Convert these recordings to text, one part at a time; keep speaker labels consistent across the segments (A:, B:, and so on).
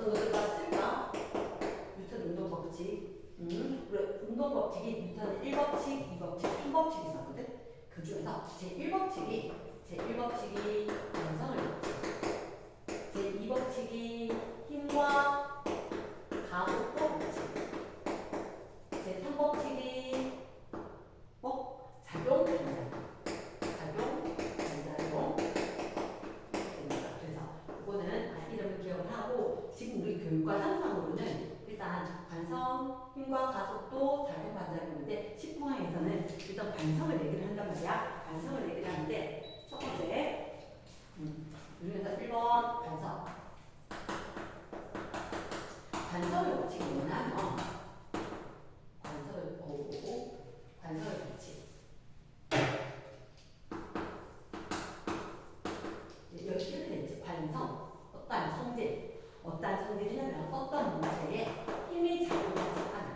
A: 어떤 것을 봤을까? 뉴턴 운동 법칙. 그래, 운동 법칙이 뉴턴 1법칙, 2법칙, 3법칙이 있었거든. 그 중에서 제1법칙이 완성을 법칙. 제2법칙이 힘과 가속도 법칙. 제3법칙이 작용, 반작용. 그래서 이거는 이름을 기억을 하고 지금 우리 교육과정상으로는 일단 관성, 힘과 가속도, 작용, 반작용인데 10분항에서는 일단 관성을 얘기를 한단 말이야. 관성을 얘기를 하는데 첫 번째 중에서 1번 관성. 관성의 법칙이 뭐냐면 관성의 법칙. 여기 이렇게 있지. 관성, 어떠한 성질. 어떠한 성질이냐면 어떤 문제에 힘이 작용하지 않아.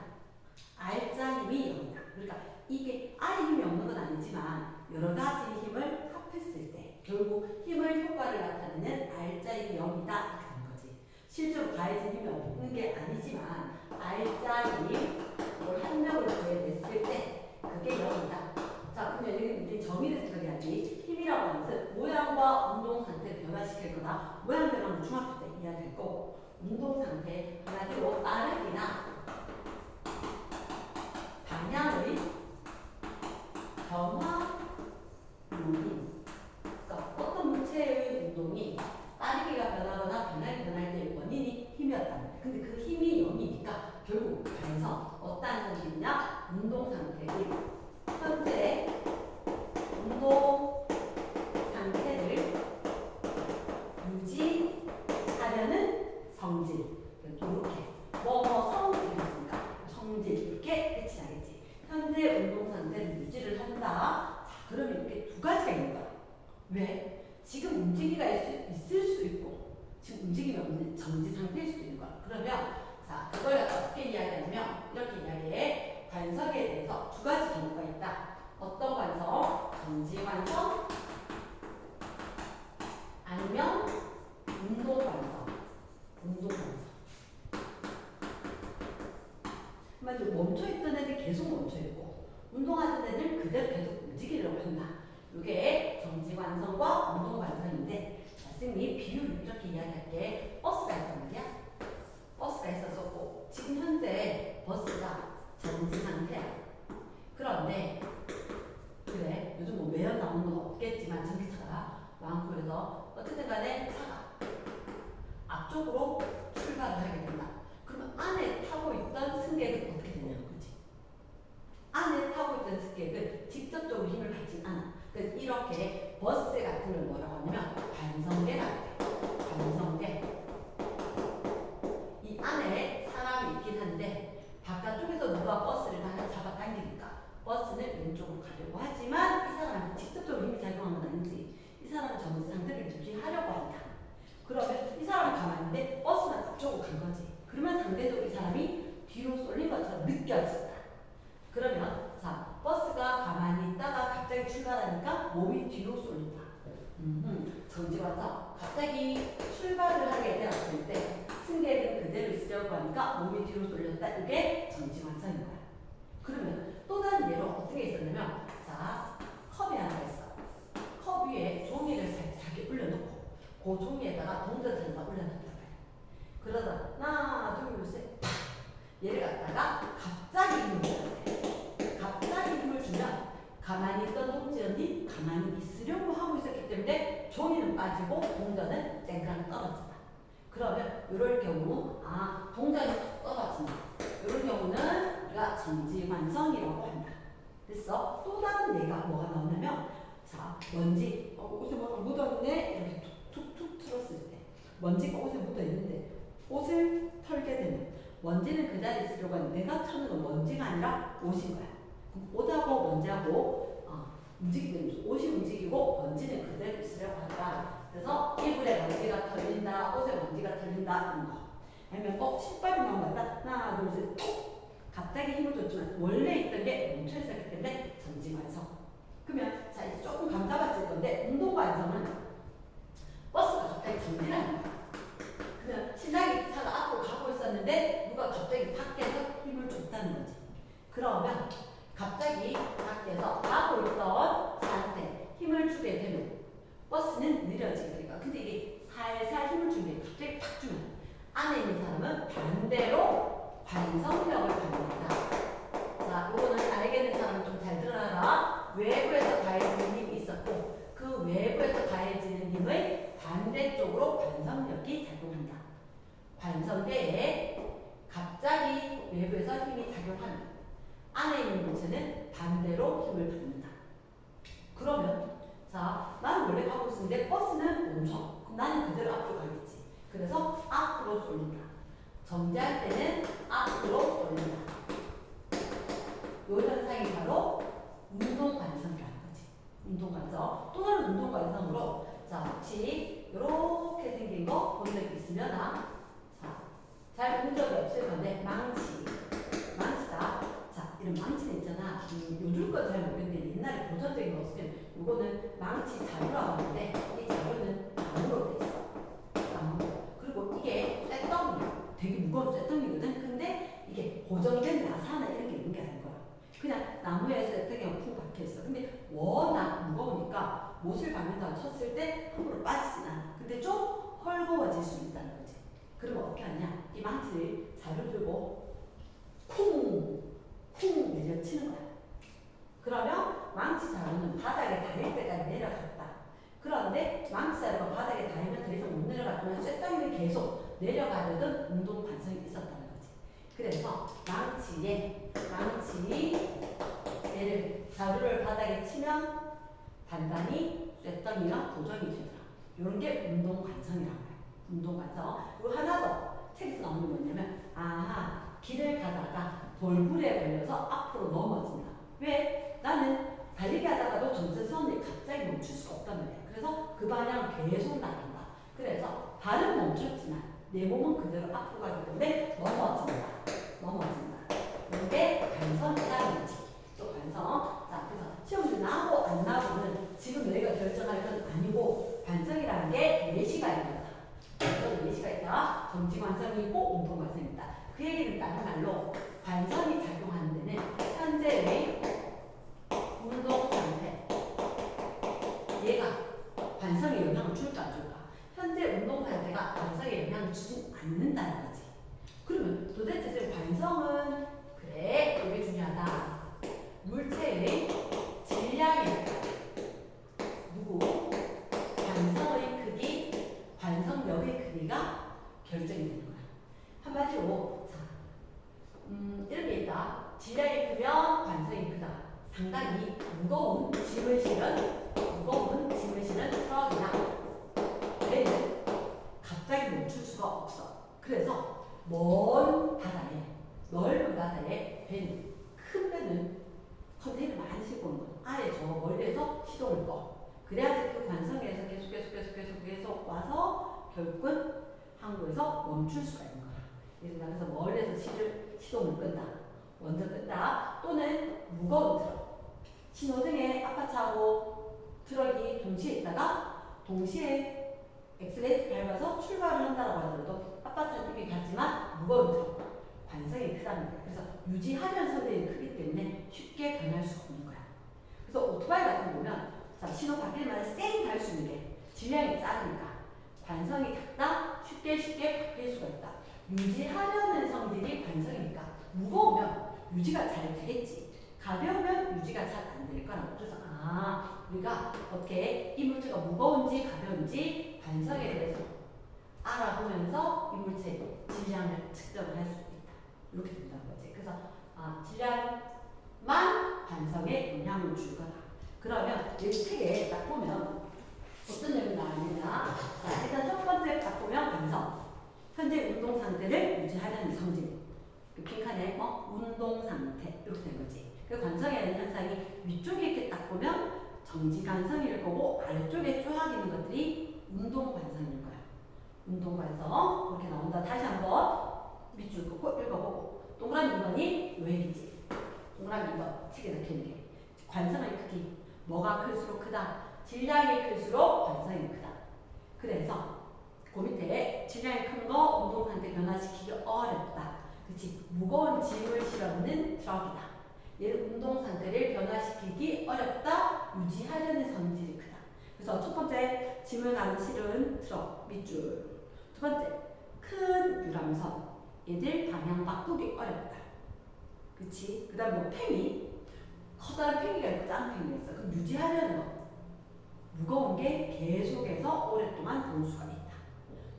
A: R자 힘이 0이다. 그러니까 이게 R의 힘이 없는 건 아니지만 여러 가지 힘을 합했을 때 결국 힘을 효과를 나타내는 R자 힘이 0이다. 이렇게 되는 거지. 실제로 가해진 힘이 없는 게 아니지만 R자 힘을 한 명을 구해냈을 때 그게 0이다. 자, 그러면 여기 우리 정의를 들어야지. 힘이라고 하는 것은 모양과 운동 상태를 변화시킬 거다. 모양 변화는 중학교 때 이야기할 거고, 운동 상태 한마디로 빠르기나 방향의 변화 요인. 그러니까 어떤 물체의 운동이 빠르기가 변하거나 방향이 변할 때 원인이 힘이었단 말이야. 근데 그 힘이 0이니까 결국 그래서 어떤 성질이냐? 운동 상태의 현재 운동 상태를 유지하려는 성질. 이렇게 성질이니까 성질 이렇게 배치하겠지. 현재 운동 상태를 유지를 한다. 자, 그러면 이렇게 두 가지가 있는 거야. 왜? 지금 움직이가 있을 수 있고 지금 움직임이 없는 정지 상태일 수도 있는 거야. 그러면 자, 그걸 어떻게 이야기하냐면 이렇게 이야기해. 관성에 대해서 두 가지 경우가 있다. 어떤 관성? 정지 관성 아니면 운동 관성. 운동 관성. 한마디로 멈춰있던 애들 계속 멈춰있고 운동하는 애들 그대로 계속 움직이려고 한다. 이게 정지 관성과 운동 관성인데 선생님이 비유를 이렇게 이야기할게. 버스가 있단 말이야. 버스가 있었었고 지금 현재 버스가 정지 상태야. 그런데 그래 요즘 뭐 매연 나오는 건 없겠지만 전기차가 많고 그래서 어쨌든 간에 차가 앞쪽으로 출발을 하게 된다. 그러면 안에 타고 있던 승객은 어떻게 되냐는 거지. 안에 타고 있던 승객은 직접적으로 힘을 받진 않아. 그래서 이렇게 버스 같은 걸 뭐라고 하냐면 관성계라고 해. 관성계. 이 안에 사람이 있긴 한데 바깥쪽에서 누가 버스를 잡아당기니까 버스는 왼쪽으로 가려고 하지만 이 사람한테 직접적으로 힘이 작용한 건 아니지. 이 사람은 정지 상태를 유지하려고 한다. 그러면 이 사람은 가만히 있는데 버스는 앞쪽으로 간 거지. 그러면 상대적으로 이 사람이 뒤로 쏠린 것처럼 느껴진다. 그러면 자 버스가 가만히 있다가 갑자기 출발하니까 몸이 뒤로 쏠린다. 정지관서 갑자기 출발을 하게 되었을 때 승객은 그대로 있으려고 하니까 몸이 뒤로 쏠렸다. 이게 정지관서인 거야. 그러면 또 다른 예로 어떻게 있었냐면 자 컵이 하나 있어. 컵 위에 종이를 살짝 올려놓고 그 종이에다가 동전을 하나 올려놨단 말이야. 그러다 하나 둘 셋 얘를 갖다가 갑자기 힘을 줘야 돼. 갑자기 힘을 주면 가만히 있던 동전이 가만히 있으려고 하고 있었기 때문에 종이는 빠지고 동전은 땡그랑 떨어진다. 그러면 이럴 경우 동전이 떨어진다. 이런 경우는 우리가 정지관성이라고 한다. 그래서 또 다른 예가 뭐가 나오냐면 자 먼지 옷에 뭐가 묻었네 이렇게 툭툭툭 틀었을 때 먼지가 옷에 묻어 있는데 옷을 털게 되면 먼지는 그 자리에 있으려고 하는데 내가 터는 건 먼지가 아니라 옷인 거야. 그럼 옷하고 먼지하고 움직이는 옷이 움직이고 먼지는 그대로 있으려고 한다. 그래서 이불에 먼지가 털린다, 옷에 먼지가 털린다 이런 거. 아니면 신발이 나온 거 같다. 하나 둘 셋 톡 갑자기 힘을 줬지만 원래 있던 게 멈춰 있었기 때문에 정지관성. 그러면 자 이제 조금 감 잡았을 건데 운동관성은 버스가 갑자기 정지를 하는 거야. 그러면 신나게 차가 그러면 갑자기 밖에서 가고 있던 차한테 힘을 주게 되면 버스는 느려지게 되니까. 근데 이게 살살 힘을 주는데 갑자기 팍 주면 안에 있는 사람은 반대로 관성력을 받는다. 자, 이거는 알겠는 사람은 좀 잘 들어라. 외부에서 가해지는 힘이 있었고 그 외부에서 가해지는 힘의 반대쪽으로 관성력이 작용한다. 관성대에 갑자기 외부에서 힘이 작용하면 안에 있는 물체는 반대로 힘을 받는다. 그러면 자, 나는 원래 가고 있었는데 버스는 멈춰. 그럼 나는 그대로 앞으로 가겠지. 그래서 앞으로 쏠린다. 정지할 때는 앞으로 쏠린다. 이 현상이 바로 운동관성이라는 거지. 운동관성. 또 다른 운동관성으로 자, 혹시 이렇게 생긴 거 본 적 있으면 자, 잘 본 적이 없을 건데 망치다. 자, 이런 망치는 있잖아. 요즘 건 잘 모르겠는데 옛날에 고전적인 거 없을 때 이거는 망치 자루라고 하는데 이 자루는 나무로 돼 있어. 나무. 그리고 이게 쇠덩이야. 되게 무거운 쇠덩이거든. 근데 이게 고정된 나사나 이런 게 있는 게 아닌 거야. 그냥 나무에 쇠덩이가 푹 박혀 있어. 근데 워낙 무거우니까 못을 박는다고 쳤을 때 함부로 빠지진 않아. 근데 좀 헐거워질 수 있다는 거지. 그러면 어떻게 하냐? 이 망치를 자루 들고 쿵 내려치는 거야. 그러면 망치 자루는 바닥에 닿을 때까지 내려갔다. 그런데 망치 자루가 바닥에 닿으면 더 이상 못 내려갔지만 쇠덩이는 계속 내려가려던 운동 관성이 있었다는 거지. 그래서 얘를 자루를 바닥에 치면 단단히 쇠덩이가 고정이 되더라. 이런 게 운동 관성이라고 해요. 운동 관성. 그리고 하나 더 책에서 나오는 게 뭐냐면 길을 가다가 돌불에 걸려서 앞으로 넘어진다. 왜? 나는 달리기 하다가도 전체선이 갑자기 멈출 수가 없단 말이야. 그래서 그 방향을 계속 나간다. 그래서 발은 멈췄지만 내 몸은 그대로 앞으로 가기 때문에 넘어진다. 이게 관성이라는 거지. 또 관성. 자, 그래서 시험 문제 나고 안 나고는 지금 너희가 결정할 건 아니고 관성이라는 게 4시가 있다. 관성이 4시가 있다. 정지관성이 있고 운동관성이 있다. 그 얘기는 다른 말로 관성이 작용하는 데는 현재의 운동 상태 얘가 관성에 영향을 줄까 안 줄까? 현재 운동 상태가 관성에 영향을 주진 않는다는 거지. 그러면 도대체 지금 관성은 그래 이게 중요하다. 물체의 질량이 누구? 관성의 크기, 관성력의 크기가 결정이 되는 거야. 한마디로 이런 게 있다. 질량이 크면 관성이 크다. 상당히 무거운 짐을 실은 트럭이나 배는 갑자기 멈출 수가 없어. 그래서 넓은 바다에 배는 큰 배는 컨테이너 많이 싣고 오는 거야. 아예 저 멀리에서 시동을 꺼. 그래야지 그 관성에서 계속 와서 결국은 항구에서 멈출 수가 있는 거야. 그래서 멀리에서 시동을 끈다. 먼저 끈다. 또는 무거운 트럭. 신호등에 아파트하고 트럭이 동시에 있다가 동시에 엑셀레이터 밟아서 출발을 한다고 하더라도 아파트는 이미 갔지만 무거운 트럭. 관성이 크다는 거야. 그래서 유지하면서 의 크기 때문에 쉽게 변할 수 없는 거야. 그래서 오토바이 같은 거 보면 자, 신호 바뀔 만에 쌩 갈 수 있는 게 질량이 작으니까 관성이 작다 쉽게 바뀔 수가 있다. 유지하려는 성질이 관성이니까 무거우면 유지가 잘 되겠지. 가벼우면 유지가 잘 안 될 거라고. 그래서 우리가 어떻게 이 물체가 무거운지 가벼운지 관성에 대해서 알아보면서 이 물체의 질량을 측정을 할 수 있다. 이렇게 된다는 거지. 그래서 질량만 관성에 영향을 줄 거다. 그러면 이 책에 딱 보면 어떤 내용이 나왔느냐. 자, 일단 첫 번째 딱 보면 관성. 현재 운동 상태를 유지하려는 성질. 그 빈칸에 운동 상태 이렇게 된 거지. 그 관성에 대한 현상이 위쪽에 이렇게 딱 보면 정지 관성일 거고 아래쪽에 쫙 있는 것들이 운동 관성일 거야. 운동 관성 이렇게 나온다. 다시 한번 밑줄 긋고 읽어보고. 동그라미 2번이 요획이지. 동그라미 2번 책에 적혀있는 게 관성의 크기. 뭐가 클수록 크다. 질량이 클수록 관성이 크다. 그래서 그 밑에 질량이 큰 거 운동 상태 변화시키기 어렵다. 그치? 무거운 짐을 실었는 트럭이다. 얘는 운동 상태를 변화시키기 어렵다. 유지하려는 성질이 크다. 그래서 첫 번째 짐을 가는 실은 트럭 밑줄. 두 번째 큰 유람선. 얘들 방향 바꾸기 어렵다. 그치? 그 다음 뭐 팽이. 커다란 팽이가 있고 작은 팽이가 있어. 그럼 유지하려는 거. 무거운 게 계속해서 오랫동안 볼 수가 있다.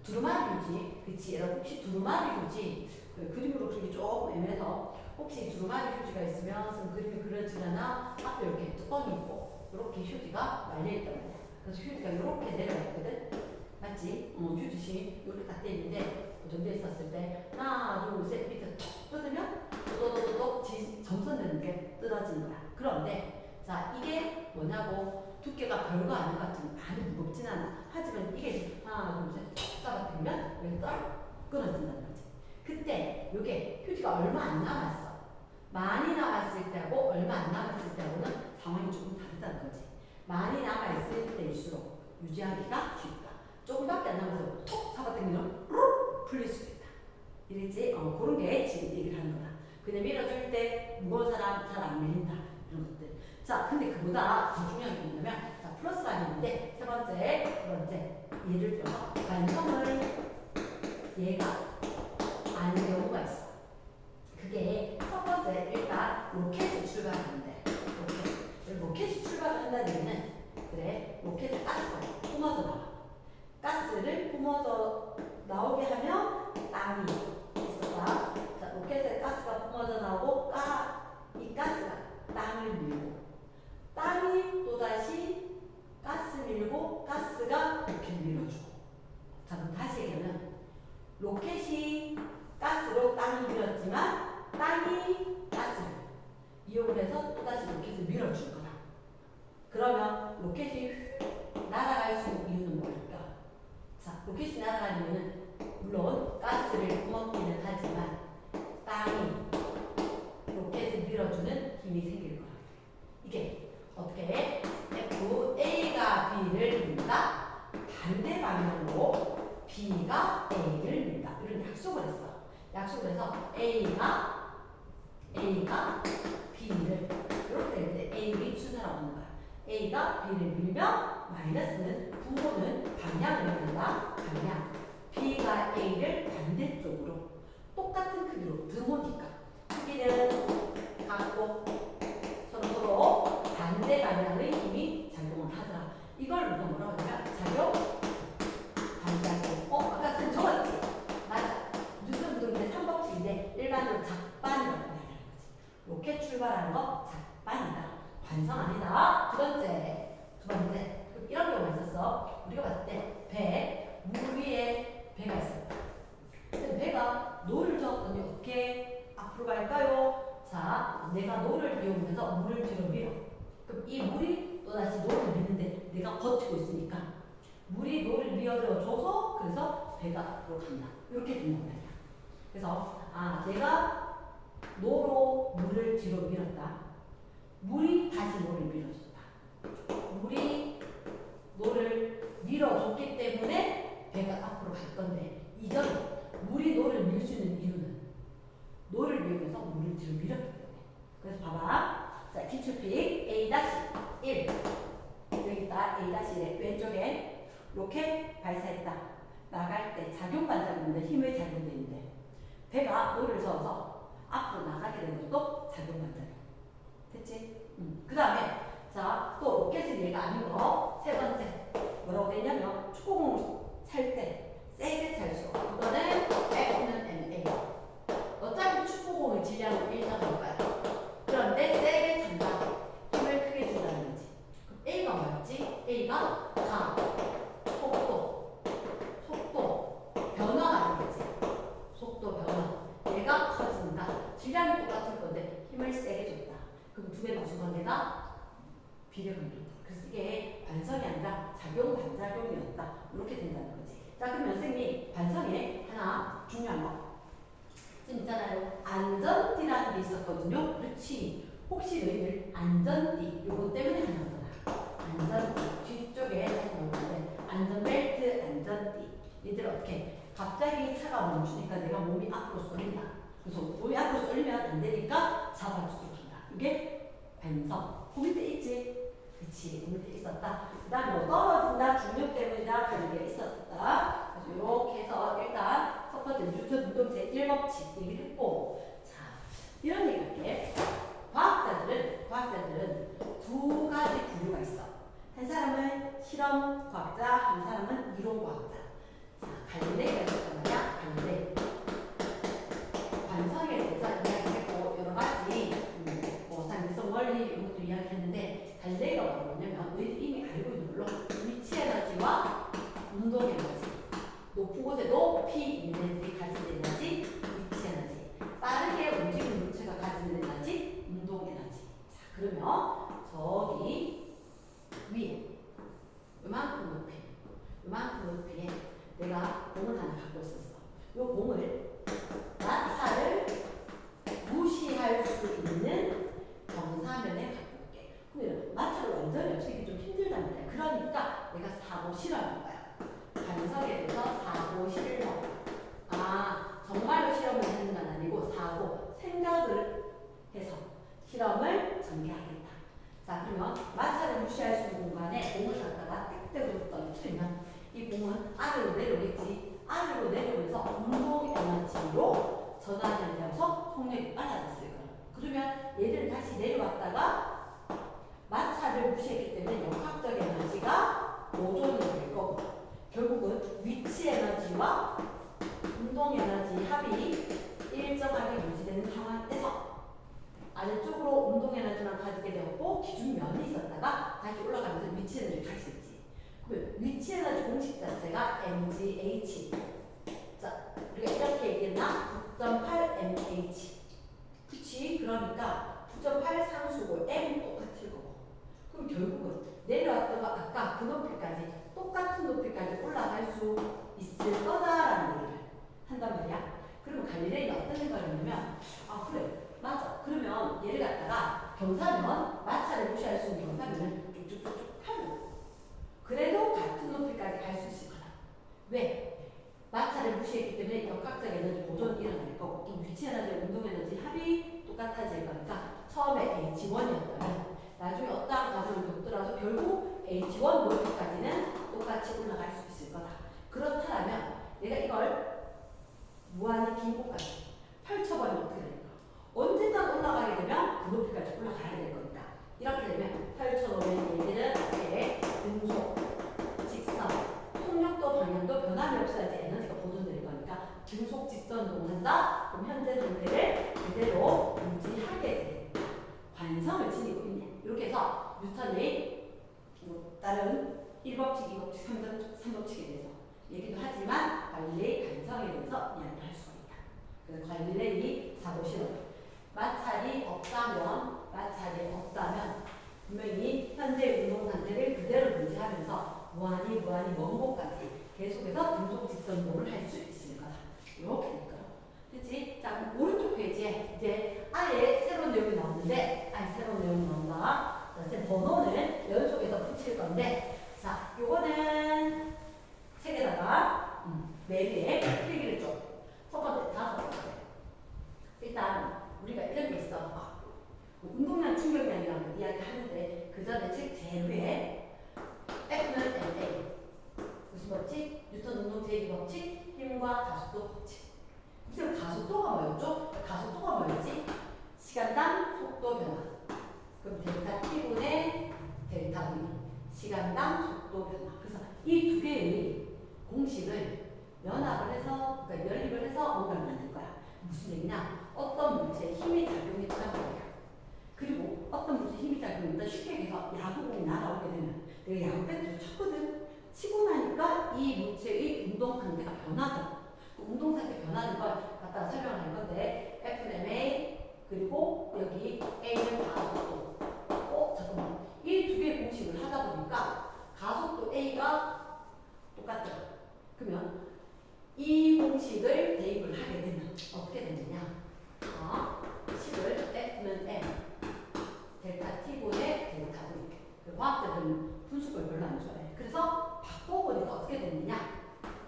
A: 두루마리 휴지. 그치? 여러분 혹시 두루마리 휴지 그림으로 그리기 조금 애매해서 혹시 두루마리 휴지가 있으면 선 그림이 그려지거나 앞에 이렇게 뚜껑이 있고 이렇게 휴지가 말려있단 말이야. 그래서 휴지가 이렇게 내려갔거든. 맞지? 휴지심 이렇게 딱 돼 있는데 정지에 있었을 때 하나 둘 셋 밑에 톡 뜯으면 또또또또 점선되는 게 뜯어지는 거야. 그런데 자 이게 뭐냐고 두께가 별거 아닌 것 같으면 많이 무겁진 않아. 하지만 이게 하나 둘 셋 톡 잡아당기면 이게 떨 끊어진다는 거지. 그때 이게 휴지가 얼마 안 남았어. 많이 남았을 때하고 얼마 안 남았을 때하고는 상황이 조금 다르다는 거지. 많이 남아있을 때일수록 유지하기가 쉽다. 조금밖에 안 남아서 톡 잡아당기면 풀릴 수도 있다. 이랬지? 그런 게 지금 얘기를 하는 거다. 그냥 밀어줄 때 무거운 사람 잘 안 밀린다. 이런 것들. 자, 근데 그보다 더 중요한 게 뭐냐면, 자, 플러스가 있는데, 세 번째, 예를 들어서, 반성을 얘가 아는 경우가 있어. 그게 첫 번째, 일단 로켓이 출발하는데, 로켓이 출발한다는 얘기는, 그래, 로켓을 가스가 뿜어져 나와. 가스를 뿜어져 나오게 하면 땅이 있었다. 자, 로켓에 가스가 뿜어져 나오고 이 가스가 땅을 밀고 땅이 또다시 가스 밀고 가스가 로켓 밀어주고. 자, 그럼 다시 얘기하면 로켓이 가스로 땅을 밀었지만 땅이 가스를 이용을 해서 또다시 로켓을 밀어줄 거다. 그러면 로켓이 날아갈 수 있는 이유는 뭘까? 자, 로켓이 날아가는 이유는 물론 가스를 뿜었기는 하지만 땅이 로켓을 밀어주는 힘이 생길 거야. 이게 어떻게 해? A가 B를 민다. 반대 방향으로 B가 A를 민다. 이런 약속을 했어. 약속을 해서 A가 B를 이렇게 되는데 A, B 순서라고 하는 거야. A가 B를 밀면 마이너스는 부호는 방향을 이룬다. 방향. B가 A를 반대쪽으로 똑같은 크기로 드모니까 크기는 같고 서로 반대 방향의 힘이 작용을 하더라. 이걸 우리가 뭐라고 하냐면 작용 반작용. 아까 쌤 적었지? 맞아. 뉴턴 부등의 3법칙인데 일반적으로 작반이라고 해야 되는 거지. 로켓 출발하는 거 작반이다. 관성 아니다. 두 번째. 이런 경우가 있었어. 우리가 봤을 때 물 위에 배가 있어. 배가 노를 저었더니 어떻게 앞으로 갈까요? 자, 내가 노를 이용해서 물을 뒤로 밀어. 그럼 이 물이 또다시 노를 미는데 내가 버티고 있으니까 물이 노를 밀어줘서 그래서 배가 앞으로 간다. 이렇게 된단 말이야. 그래서 내가 노로 물을 뒤로 밀었다. 물이 다시 노를 밀어줬다. 물이 노를 밀어줬기 때문에 배가 앞으로 갈 건데 이전에 물이 노를 밀 수 있는 이유는 노를 이용해서 물을 뒤로 밀었기 때문에. 그래서 봐봐. 자, 기출픽 A-1 여기 있다. A-1의 왼쪽에 로켓 발사했다. 나갈 때 작용 반작용인데 힘의 작용되는데 배가 노를 저어서 앞으로 나가게 되는 것도 작용 반작용. 됐지? 그 다음에 자, 또 로켓은 얘가 아닌 거. 세 번째. 뭐라고 되냐면 축구공을 찰 때 세게 찰수록 이거는 F는 NA. 어차피 축구공의 질량은 일정할 거야. 그런데 세게 찬다. 힘을 크게 준다는 거지. 그럼 A가 뭐였지? A가 강, 속도, 변화가 되겠지. 속도 변화. 얘가 커진다. 질량이 똑같을 건데 힘을 세게 줬다. 그럼 두 개 맞춘 관계가 비례관계다. 그래서 이게 반성이 아니라 작용 반작용이었다. 이렇게 된다는 거지. 자, 그럼 선생님이 반성에 하나 중요한 거. 지금 있잖아요. 안전띠라는 게 있었거든요. 그렇지. 혹시 너희들 안전띠 요거 때문에 하는 거잖아. 안전띠 뒤쪽에 나오는데 안전벨트, 안전띠. 얘들 어떻게? 갑자기 차가 멈추니까 내가 몸이 앞으로 쏠린다. 그래서 몸이 앞으로 쏠리면 안 되니까 잡아주도록 한다. 이게 반성. 그 밑에 있지? 그치, 그 밑에 있었다. 그 다음에 뭐 떨어진다, 중력 때문이다, 그런 게 있었다. 그래서 이렇게 해서 일단 첫 번째 뉴턴 운동 제1법칙 얘기를 했고, 자, 이런 얘기 할게. 과학자들은 두 가지 분류가 있어. 한 사람은 실험 과학자, 한 사람은 이론 과학자. 자, 갈릴레이가 있었단 말이야. 갈릴레이. 관성에 대해서 이야기했고 여러 가지 뭐 상대성 원리 이런 것도 이야기했는데 갈릴레이가 뭐냐면 너희들이 이미 알고 있는 걸로 위치 에너지와 운동 에너지 높은 곳에 높이 있는 애들이 가지는 에너지 위치 에너지 빠르게 움직이는 물체가 가지는 에너지 운동 에너지. 자, 그러면 저기 위에 요만큼 높이에 내가 공을 하나 갖고 있었어. 요 공을 마찰을 무시할 수 있는 경사면에 갖고 올게. 그러면 마찰을 완전히 없애기 좀 힘들단 말이야. 그러니까 내가 사고 실험한 거야. 반성에 대해서 사고 실험. 아, 정말로 실험을 하는 건 아니고 사고, 생각을 해서 실험을 전개하겠다. 자, 그러면 마찰을 무시할 수 있는 공간에 공을 갖다가 땡땡으로 떨어뜨리면 이 공은 아래로 내려오겠지. 아래로 내려오면서 운동 에너지로 전환이 되어서 속력이 빨라졌을 거야. 그러면 얘들은 다시 내려왔다가 마찰을 무시했기 때문에 역학적 에너지가 보존이 될 거고 결국은 위치 에너지와 운동 에너지 합이 일정하게 유지되는 상황에서 아래쪽으로 운동 에너지만 가지게 되었고 기준면이 있었다가 다시 올라가면서 위치 에너지를 가지겠지. 그러면 위치 에너지 공식 자체가 mgh. 자, 우리가 이렇게 얘기했나? 9.8 mh. 그치? 그러니까 9.8 상수고 m 똑같을 거고. 그럼 결국은 내려왔다가 아까 그 높이까지 똑같은 높이까지 올라갈 수 있을 거다라는 얘기를 한단 말이야. 그러면 갈릴레이는 어떤 생각을 했냐면 아 그래 맞아. 그러면 얘를 갖다가 경사면 마찰을 무시할 수 있는 경사면을 쭉쭉쭉쭉 하는 그래도 같은 높이까지 갈 수 있을 거다. 왜? 마찰을 무시했기 때문에 역학적 에너지 보존이 일어날 거고 또 위치 에너지, 운동 에너지 합이 똑같아질 거니까 처음에 H1이었다면 나중에 어떠한 과정을 겪더라도 결국 H1 높이까지는 똑같이 올라갈 수 있을 거다. 그렇다면 내가 이걸 무한히 긴 곳까지 펼쳐버리면 어떻게 될까? 언제든 올라가게 되면 그 높이까지 올라가야 될 거니까 이렇게 되면 펼쳐놓으면 얘들은 이렇게 등속, 직선, 속력도 방향도 변함이 없어야지 에너지가 보존될 거니까 등속 직선으로 한다. 그럼 현재 상태를 그대로 유지하게 돼. 관성을 지니고 있네. 이렇게 해서 뉴턴의 다른 1법칙, 2법칙, 3법칙에 대해서 얘기도 하지만 갈릴레이 관성에 대해서 이야기를 할 수가 있다. 그래서 갈릴레이 사고실험. 마찰이 없다면 분명히 현재 운동 상태를 그대로 유지하면서 무한히 먼 곳까지 계속해서 등속 직선동을 할 수 있을 거다. 이렇게 될 거야. 그치? 자, 오른쪽 페이지에 이제 아예 새로운 내용이 나오는데, 새로운 내용이 나온다. 자, 이제 번호는 연속해서 붙일 건데, 자, 요거는 책에다가 메리에 필기를 좀. 첫 번째, 다섯 번째. 일단 우리가 이런 게 있어. 운동량 충격량이라는 이야기 하는데 그 전에 책 제일 위에 F는 MA 무슨 법칙? 뉴턴 운동 제2법칙 힘과 가속도 법칙. 그럼 가속도가 뭐였죠? 가속도가 뭐였지? 시간당 속도 변화. 그럼 델타 T분의 델타 V 시간당 속도 변화. 그래서 이 두 개의 공식을 연합을 해서 그러니까 연립을 해서 뭔가를 만들 거야. 무슨 얘기냐? 어떤 물체에 힘이 작용했다는 거야. 그리고 어떤 물체에 힘이 작용했다. 쉽게 얘기해서 야구공이 날아오게 되면 내가 야구 배트를 쳤거든. 치고 나니까 이 물체의 운동 상태가 변하더라. 그 운동 상태 변하는 걸 갖다가 설명할 건데 FMA 그리고 여기 A는 가속도. 잠깐만. 이 두 개의 공식을 하다 보니까 가속도 A가 똑같더라. 그러면 이 공식을 대입을 하게 되면 어떻게 되느냐? 식을 F는 M, 델타 T분의 델타 V. 그 과학자들은 분수를 별로 안 좋아해. 그래서 바꿔보니까 어떻게 되느냐?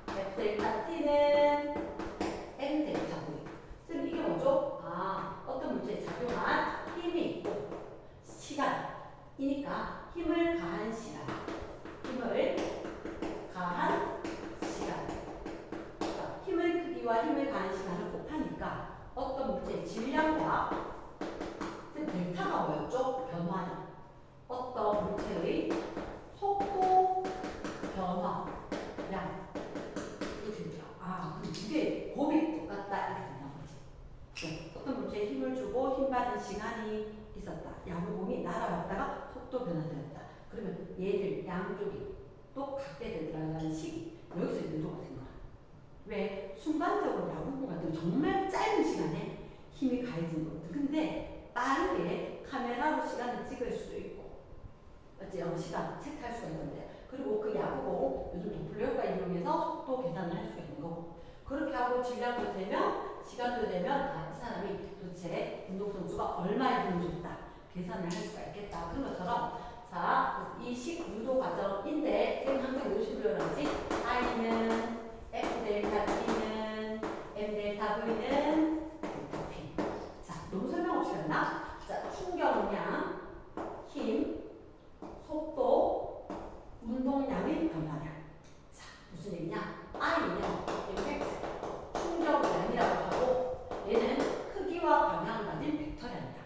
A: F 델타 T는 M 델타 V. 그럼 이게 뭐죠? 어떤 물체에 작용한 힘이 있고 힘을 가한 시간을 곱하니까 어떤 물체의 질량과 델타가 뭐였죠? 변화량. 어떤 물체의 속도 변화량. 이렇게 돼요. 아, 그럼 이게 곱이 똑같다 이렇게 된다는 거지. 네. 어떤 물체에 힘을 주고 힘 받은 시간이 있었다. 야구공이 날아왔다가 속도 변화되었다. 그러면 얘들 양쪽이 또 같게 되더라는 시기. 여기서 유도가 된 거야. 왜? 순간적으로 야구공 같은 거 정말 짧은 시간에 힘이 가해진 거거든. 근데 빠르게 카메라로 시간을 찍을 수도 있고, 어째 영어 시간 체크할 수가 있는데, 그리고 그 야구공 요즘 도플레어가 이용해서 속도 계산을 할 수가 있는 거고, 그렇게 하고 질량도 되면 시간도 되면 이 사람이 도대체 운동선수가 얼마의 힘을 줬다 계산을 할 수가 있겠다. 그런 것처럼 자, 이 유도 과정인데 쌤 항상 요식을 하지. I는 F 델타 T는 M 델타 V는 델타 P. 자, 너무 설명 없이 갔나? 자, 충격량, 힘, 속도, 운동량의 변화량. 자, 무슨 얘기냐? I는 임팩트, 충격량이라고 하고 얘는 크기와 방향을 가진 벡터량이다.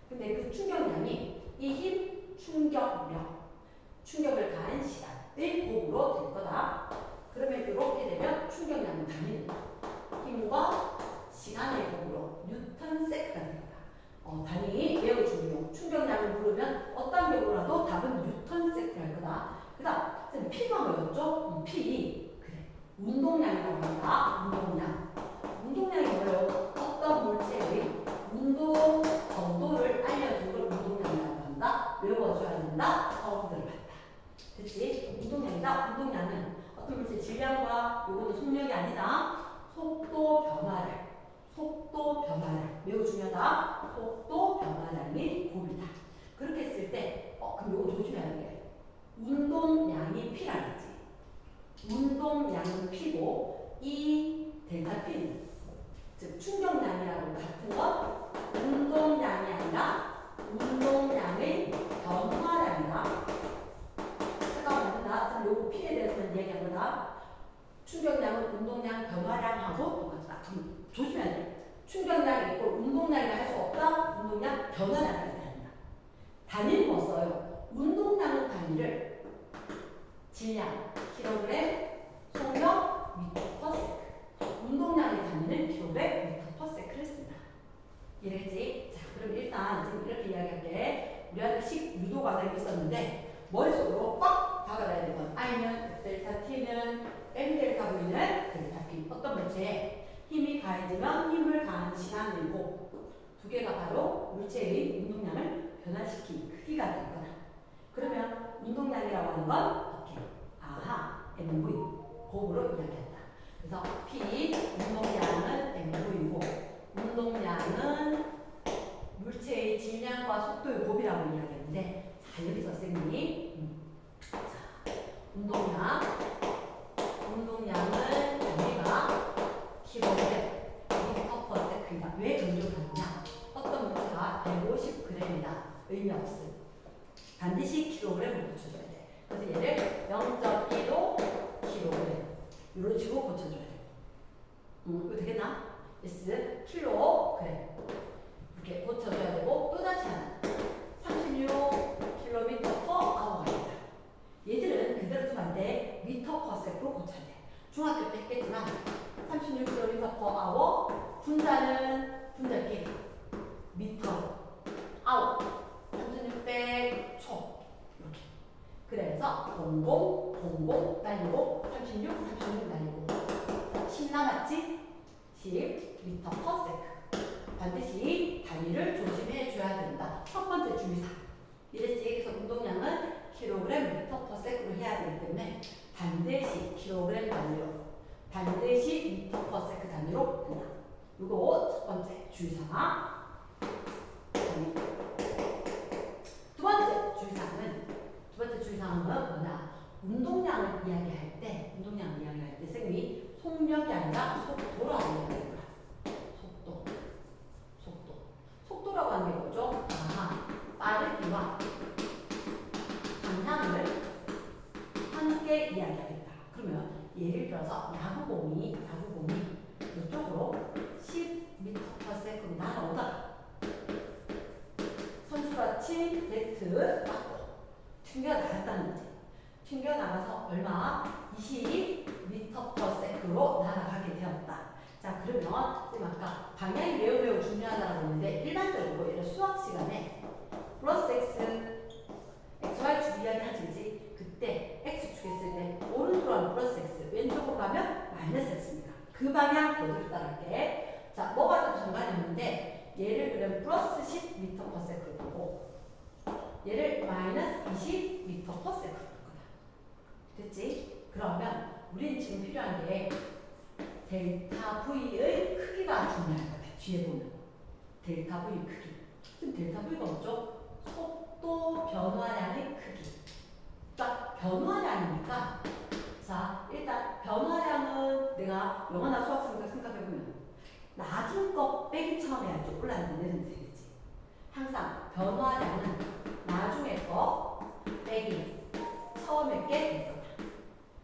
A: 근데 그 충격량이 이 힘, 충격력, 충격을 가한 시간의 곱으로 될 거다. 그러면 이렇게 되면 충격량은 단위는 힘과 시간의 곱으로 뉴턴 세크가 될 거다. 단위 매우 중요. 충격량을 물으면 어떤 경우라도 답은 뉴턴 세크를 할 거다. 그 다음 P가 뭐였죠? P. 그래. 운동량이라고 한다. 운동량. 운동량이 뭐예요? 어떤 물체의 운동 정도를 알려주는 걸 운동량이라고 한다. 외워줘야 된다. 처음 들어봤다. 그치? 운동량이다. 운동량은 어떤 물체의 질량과 요거는 속력이 아니다. 속도 변화량. 속도 변화량. 매우 중요하다. 속도 변화량이 곱이다. 그렇게 했을 때, 그럼 요거 조심해야 하는 게 운동량이 P라는 거지. 운동량은 P고, 이 델타 P는 즉 충격량이라고 같은 건 운동량이 아니라 운동량의 변화량이다. 잠깐만, 그럼 요거 P에 대해서는 이야기한 거다. 충격량은 운동량 변화량하고 똑같다. 조심해야 돼. 충격량이 있고 운동량이라 할 수 없다. 운동량 변화량까지 다른다. 단위는 뭐 써요? 운동량은 단위를 질량, 킬로그램, 속력, 미터 퍼 세크. 운동량의 단위는 킬로그램, 미터 퍼 세크를 쓴다. 이해했지? 자, 그럼 일단 지금 이렇게 이야기할게. 우리한테 유도 과정이 있었는데 머릿속으로 꽉 박아놔야 되는 건 I는 델타 T는 M 델타 V는 델타 P. 어떤 물체에 힘이 가해지면 힘을 가한 시간을 곱. 두 개가 바로 물체의 운동량을 변화시킨 크기가 될 거다. 그러면 운동량이라고 하는 건 이렇게 MV 곱으로 이야기한다. 그래서 P 운동량은 MV고 운동량은 물체의 질량과 속도의 곱이라고 이야기했는데 자 여기서 선생님이 운동량은 단위가 킬로그램, 미터 퍼 세크이다. 왜 강조하느냐? 어떤 물체가 150g이다. 의미 없음. 반드시 킬로그램을 고쳐줘야 돼. 그래서 얘를 0.15 킬로그램 이런 식으로 고쳐줘야 돼. 이거 되겠나? S 킬로그램 이렇게 고쳐줘야 되고 또다시 하나 36km per hour가 있다. 얘들은 그대로 두면 안 돼. 미터 퍼 세크로 고쳐야 돼. 중학교 때 했겠지만 36km per hour 분자끼리 미터 아웃 3600초 이렇게. 그래서 00 날리고 36 날리고 10 남았지? 10 미터 퍼 세크. 반드시 단위를 조심해 줘야 된다. 첫 번째 주의사. 이랬지. 그래서 운동량은 킬로그램 미터 퍼 세크로 해야 되기 때문에 반드시 킬로그램 단위로, 반드시 미터 퍼 세크 단위로 된다. 이거 첫 번째 주의사항. 두 번째 주의사항은 뭐냐? 운동량을 이야기할 때 쌤이 속력이 아니라 속도라고 이야기할 거야. 속도라고 하는 게 뭐죠? 빠르기와 방향을 함께 이야기하겠다. 그러면 예를 들어서 야구공이 이쪽으로 선생님 아까 방향이 매우 중요하다고 했는데 일반적으로 예를 수학 시간에 플러스 x, xy 축 이야기 하지 그지? 그때 x축 했을 때 오른쪽으로 하면 플러스 x, 왼쪽으로 가면 마이너스 x입니다. 그 방향 그대로 따라갈게. 자, 뭐가 좀 상관이 없는데 얘를 그러면 플러스 10m/s로 보고 얘를 마이너스 20m/s로 볼 거다. 됐지? 그러면 우리는 지금 필요한 게 델타 V의 크기가 중요할 거다. 뒤에 보면 델타 V 크기. 지금 델타 V가 뭐죠? 속도 변화량의 크기. 그러니까 변화량이니까 자 일단 변화량은 내가 영어나 수학 쓰니까 생각해보면 나중 거 빼기 처음에 아주 올라가는 내는 되겠지. 항상 변화량은 나중에 거 빼기 처음에 게 될 거다.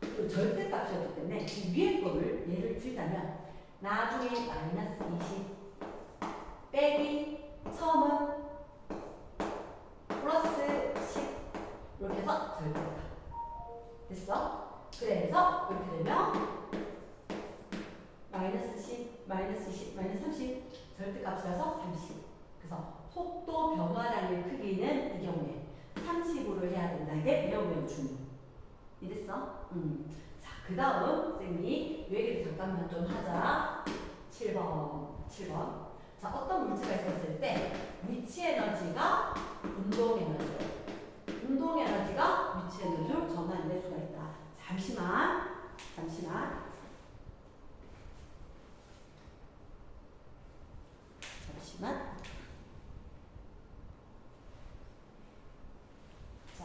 A: 그리고 절대값이었기 때문에 이 위에 거를 예를 들자면 나중에 마이너스 20 빼기 처음은 플러스 10 이렇게 해서 절대값 됐어? 그래서 이렇게 되면 마이너스 10, 마이너스 20, 마이너스 30 절대값이라서 30 그래서 속도 변화량의 크기는 이 경우에 30으로 해야 된다. 이게 매우 중요. 이랬어? 자, 그 다음 쌤이 이 얘기를 잠깐만 좀 하자. 7번. 자, 어떤 물체가 있었을 때 위치 에너지가 운동 에너지. 운동 에너지가 위치 에너지로 전환될 수가 있다. 잠시만. 자,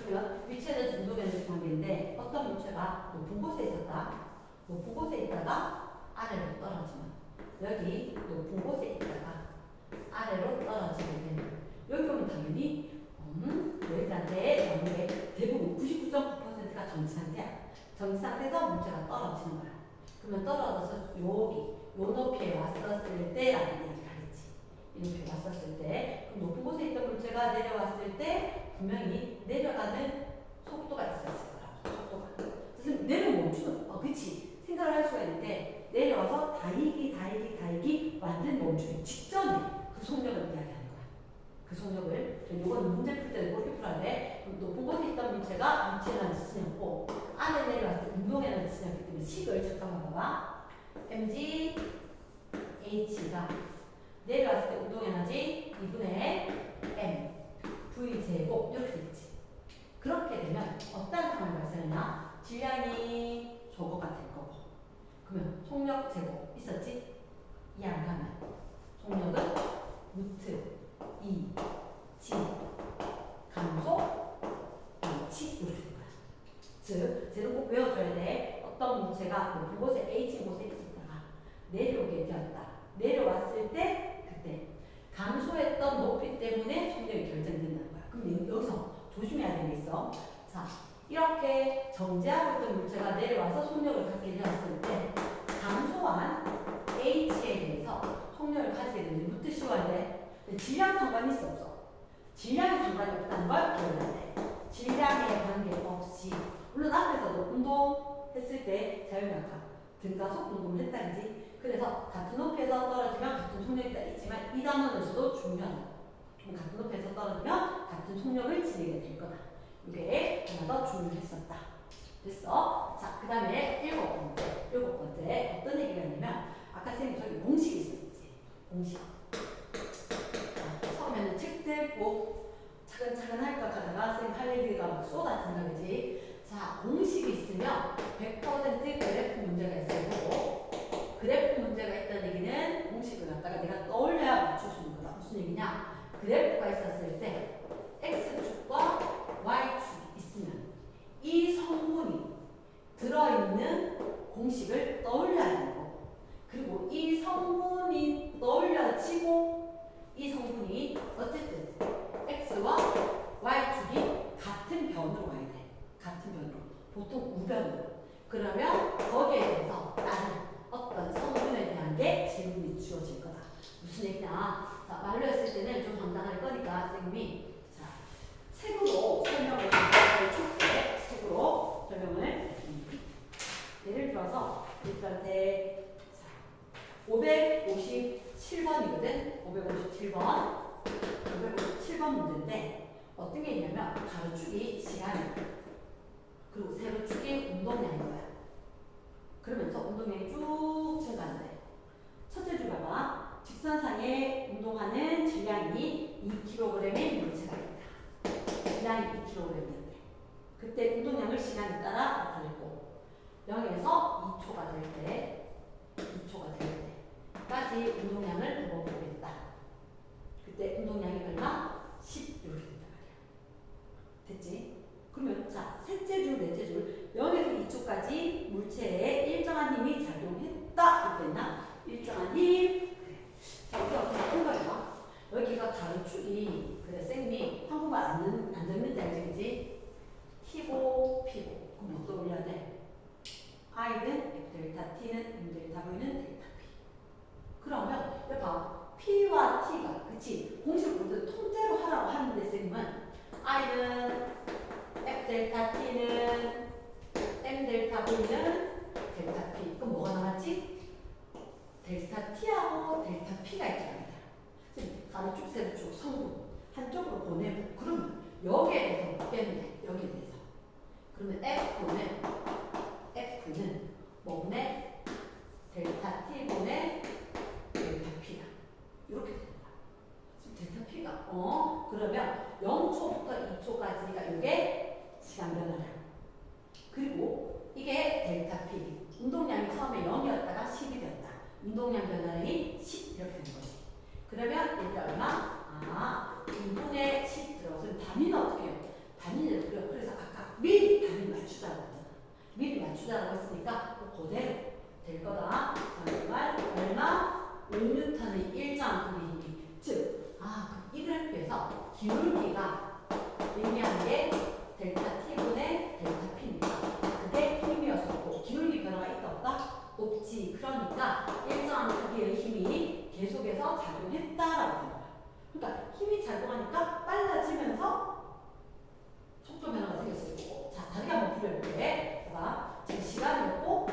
A: 그러면 위치 에너지 운동 에너지 관계인데 어떤 물체가 높은 곳에 있었다. 높은 곳에 있다가 아래로 떨어지면 여기 높은 곳에 있다가 아래로 떨어지게 되면 여기 오면 당연히 여기한테 나오는 게 대부분 99.9%가 정지 상태야. 정지 상태에서 물체가 떨어지는 거야. 그러면 떨어져서 여기 요 높이에 왔었을 때라는 이야기를 하겠지. 이 높이에 왔었을 때 그럼 높은 곳에 있던 물체가 내려왔을 때 분명히 내려가는 속도가 있었을 거라고. 속도가. 그래서 내려 멈추는 그치. 생각을 할 수가 있는데 내려와서 다이기 완전 멈추기 직전에 그 속력을 이야기하는 거야. 그 속력을 요거는 문제 풀 때는 그렇게 풀어야 돼. 높은 곳에 있던 물체가 위치 에너지 쓰였고 안에 내려왔을 때 운동 에너지 쓰였기 때문에 식을 잠깐만 봐봐. mg h가 내려왔을 때 운동 에너지 2분의 m v 제곱 이렇게 되겠지. 그렇게 되면 어떤 상황이 발생하냐? 질량이 저거가 될 거고. 그러면 속력 제곱 있었지? 이 안 가면 속력은 루트 2 g 감소 h 이렇게 된 거야. 즉, 쟤는 꼭 외워줘야 돼. 어떤 물체가 높은 곳에 h 곳에 있었다가 내려오게 되었다. 내려왔을 때 그때 감소했던 높이 때문에 속력이 결정된다는 거야. 그럼 여기서 조심해야 되는 게 있어. 자, 이렇게 정지하고 있던 물체가 내려와서 속력을 갖게 되었을 때 감소한 h에 대해서 속력을 가지게 되는 루트 씌워야 돼. 근데 질량 상관이 있어 없어? 질량이 상관이 없다는 걸 기억해야 돼. 질량에 관계없이 물론 앞에서도 운동했을 때 자유낙하 등가속 운동을 했다 그지? 그래서 같은 높이에서 떨어지면 같은 속력이 있지만 이 단원에서도 중요하다. 같은 높이에서 떨어지면 같은 속력을 지니게 될 거다. 이게 하나 더 주의했었다. 됐어? 자, 그 다음에 일곱 번째 어떤 얘기가 있냐면 아까 선생님 저기 공식이 있었지. 공식. 자, 처음에는 책들 꼭 차근차근 할까 하다가 선생님 할 얘기가 막 쏟아진다 그지? 자, 공식이 있으면 100% 그래프 문제가 있을 거고 그래프 문제가 있다는 얘기는 공식을 갖다가 내가 떠올려야 맞출 수 있는 거다. 무슨 얘기냐? 그래프가 있었을 때 x축과 y축이 있으면 이 성분이 들어있는 공식을 떠올려야 되는 거고 그리고 이 성분이 떠올려지고 이 성분이 어쨌든 x와 y축이 같은 변으로 와야 돼. 같은 변으로. 보통 우변으로. 그러면 거기에 대해서 나는 어떤 성분에 대한 게 질문이 주어질 거다. 무슨 얘기냐? 자, 말로 했을 때는 좀 당당할 거니까 선생님이 자, 책으로 설명을 줄게. 책으로 설명을 예를 들어서 일단한테 557번이거든. 557번 문제인데 어떤 게 있냐면 가로축이 시간이 그리고 세로축이 운동량인 거야. 그러면서 운동량이 쭉 증가하는데 첫째 줄 봐봐. 직선상에 운동하는 질량이 2kg의 물체가 있다. 질량이 2kg인데 그때 운동량을 시간에 따라 나타냈고 0에서 2초가 될 때까지 운동량을 보겠다. 그때 운동량이 얼마? 10 이렇게 된단 말이야. 됐지? 그러면 자 셋째 줄, 넷째 줄 0에서 2초까지 물체에 일정한 힘이 작용했다. 됐나? 일정한 힘. 자 이게 어떻게 바꾼 거야? 여기가 가로축이 그래 쌤이 한국말 안 듣는지 알지? 그지? T고 P고 그럼 뭐 떠올려야 돼? I는 델타 T는 델타 V는 델타 P. 그러면 봐 P와 T가 그치 공식을 모두 통째로 하라고 하는데 쌤은 I는 F 델타 T는 M 델타 V는 델타 P. 그럼 뭐가 남았지? 델타 T하고 델타 P가 있잖아. 가로축, 세로축, 성분 한쪽으로 보내고 그러면 여기에 대해서 묻겠네. 여기에 대해서. 그러면 F는 뭐분의 델타 T분의 델타 P다. 이렇게 되는 거야. 지금 델타 P가 그러면 0초부터 2초까지가 이게 시간 변화량. 그리고 이게 델타 P. 운동량이 처음에 0이었다가 10이 되었다. 운동량 변화량이 10 이렇게 되는 거지. 그러면 이게 얼마? 2분의 10 들어가서 단위는 어떻게 해요? 단위를 그려. 그래서 아까 미리 단위 맞추자고 했잖아. 미리 맞추자고 했으니까 그대로 될 거다. 정말 얼마? 5N의 일정 크기 힘이. 즉, 이 그래프에서 기울기가 의미하는 게 델타 T분의 델타 P입니다. 그게 힘이었었고 기울기 변화가 있다 없다? 없지. 그러니까 일정한 크기의 힘이 계속해서 작용했다라고 하는 거야. 그러니까 힘이 작용하니까 빨라지면서 속도 변화가 생겼을 거고. 자, 다르게 한번 풀어볼게. 봐봐. 지금 시간이었고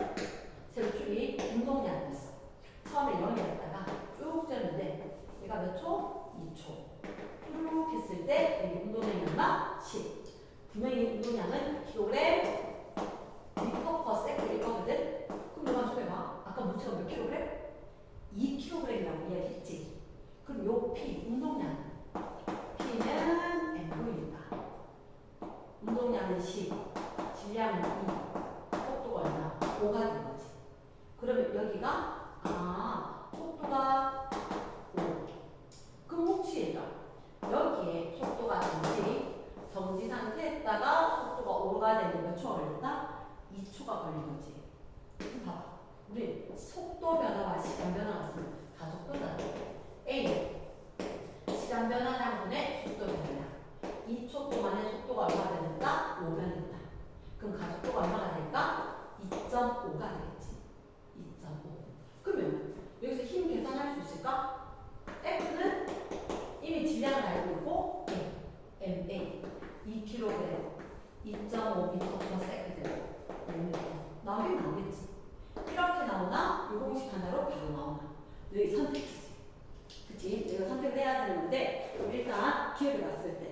A: 세로축이 운동량이었어. 처음에 0이었다가 쭉 졌는데 얘가 몇 초? 2초. 쭉 했을 때 여기 운동량이 얼마? 10. 분명히 운동량은 킬로그램 미터 퍼 세컨일 거거든. 그럼 너가 좀 해봐. 아까 물체가 몇 킬로그램? 2kg이라고 이야기했지. 그럼 요 P, 운동량. P는 MV입니다. 운동량은 10, 질량은 2, 속도가 얼마? 5가 된 거지. 그러면 여기가, 속도가 5. 그럼 혹시 얘가 여기에 속도가 정지 상태에다가 속도가 5가 되는 몇 초가 걸렸다? 2초가 걸린 거지. 그럼 봐봐. 우리 속도 변화와 시간 변화가 있으면 가속도다. A 시간 변화량분의 속도 변화량. 2초 동안의 속도가 얼마가 되는가? 5변했다. 그럼 가속도가 얼마가 될까? 2.5가 되겠지. 2.5. 그러면 여기서 힘 계산할 수 있을까? F는 이미 질량을 알고 있고 MA 2kg 2.5m/s 나오긴 나오겠지. 이렇게 나오나 이 공식 하나로 바로 나오나 너희 선택이지. 그치? 내가 선택을 해야 되는 건데 일단 기억해 봤을 때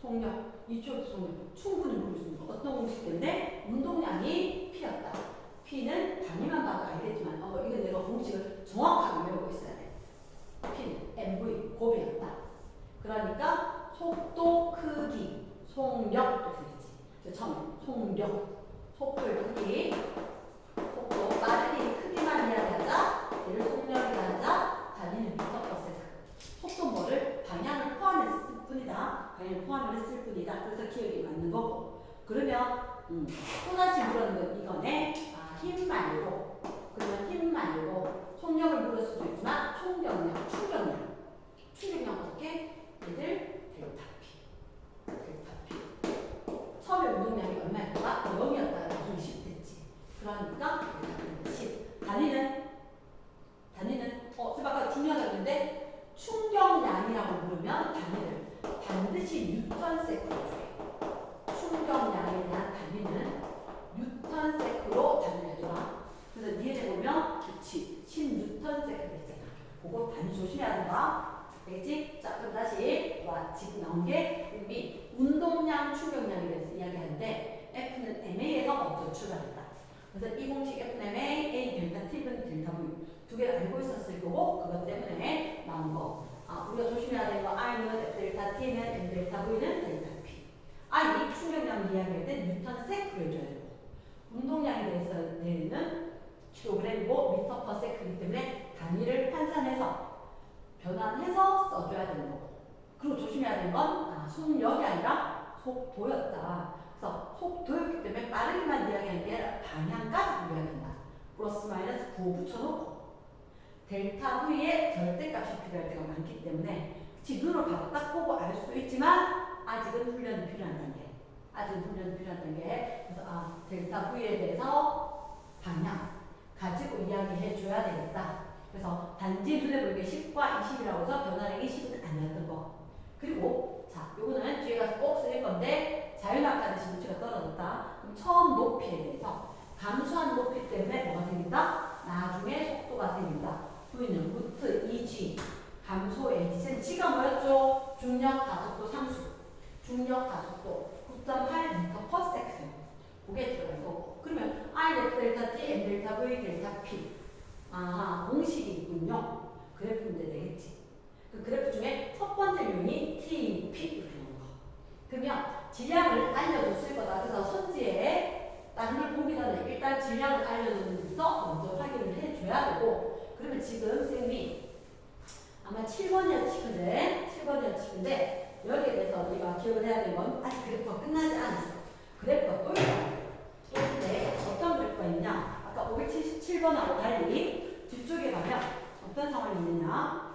A: 속력 2초 속력 충분히 모를 수 있는 거 어떤 공식 때문에 운동량이 P였다. P는 단위만 봐도 알겠지만 이거 내가 공식을 정확하게 외우고 있어야 돼. P는 MV 곱이었다. 그러니까 속도 크기 속력 이렇게 되지. 처음에 속력 속도의 크기 속도 빠르기 크기만 이야기하자. 얘를 속력이라 하자. 단위는 미터/s. 속도 뭐를 방향을 포함했을 뿐이다. 방향을 포함을 했을 뿐이다. 그래서 기억이 맞는 거고. 그러면 또다시 물었는 건 이거네. 힘 말고 그러면 힘 말고 속력을 물을 수도 있지만 총경량, 충격량 어떻게? 얘들 델타 P. 처음에 운동량이 얼마였다가 0이었다가 나중에 10 됐지. 그러니까 10. 단위는 아까 중요하다고 했는데 충격량이라고 부르면 단위를 반드시 뉴턴 세컨 줘요. 충격량에 대한 그거 단위 조심해야 된다. 알겠지? 자, 그럼 다시 와 지금 나온 게 우리 운동량, 충격량에 대해서 이야기하는데 F는 MA에서 먼저 출발했다. 그래서 이 공식 F는 MA, A 델타 T는 델타 V 두 개를 알고 있었을 거고 그것 때문에 나온 거. 우리가 조심해야 되는 거 R는 F 델타 T는 M 델타 V는 델타 P. R이 충격량 이야기할 때 뉴턴 세크를 줘야 되고 운동량에 대해서는 킬로그램이고 미터 퍼 세크이기 때문에 단위를 환산해서 변환해서 써줘야 되는 거고. 그리고 조심해야 되는 건 속력이 아니라 속도였다. 그래서 속도였기 때문에 빠르기만 이야기하는 게 아니라 방향까지 이야기한다. 플러스 마이너스 9 붙여놓고 델타 V의 절대값이 필요할 때가 많기 때문에 지금으로 바로 딱 보고 알 수도 있지만 아직은 훈련이 필요한 단계. 아직은 훈련이 필요한 단계. 그래서 델타 V에 대해서 방향 가지고 이야기해 줘야 되겠다. 그래서 단지 눈에 보이게 10과 20이라고 해서 변화량이 10은 아니었던 거. 그리고 자, 요거는 뒤에 가서 꼭 쓰일 건데 자유낙하듯이 물체가 떨어졌다. 그럼 처음 높이에 대해서 감소한 높이 때문에 뭐가 생긴다? 나중에 속도가 생긴다. V는 루트 2G 감소 H는 G가 뭐였죠? 중력 가속도 상수. 중력 가속도 9.8m per second. 그게 들어갈 거고. 그러면 I 델타 T, M 델타 V, 델타 P. 공식이 있군요. 그래프 문제 되겠지. 그 그래프 중에 첫 번째 요인이 T, P 이렇게 나오는 거. 그러면 질량을 알려줬을 거다. 그래서 선지에 다른 걸 보기 전에 일단 질량을 알려줬는지부터 먼저 확인을 해줘야 되고. 그러면 지금 쌤이 아마 7번이었거든. 7번이었는데 여기에 대해서 우리가 기억을 해야 되는 건 아직 그래프가 끝나지 않았어. 그래프가 또 있다. 또 있는데 어떤 그래프가 있냐? 아까 577번하고 달리 뒤쪽에 가면 어떤 상황이 있느냐?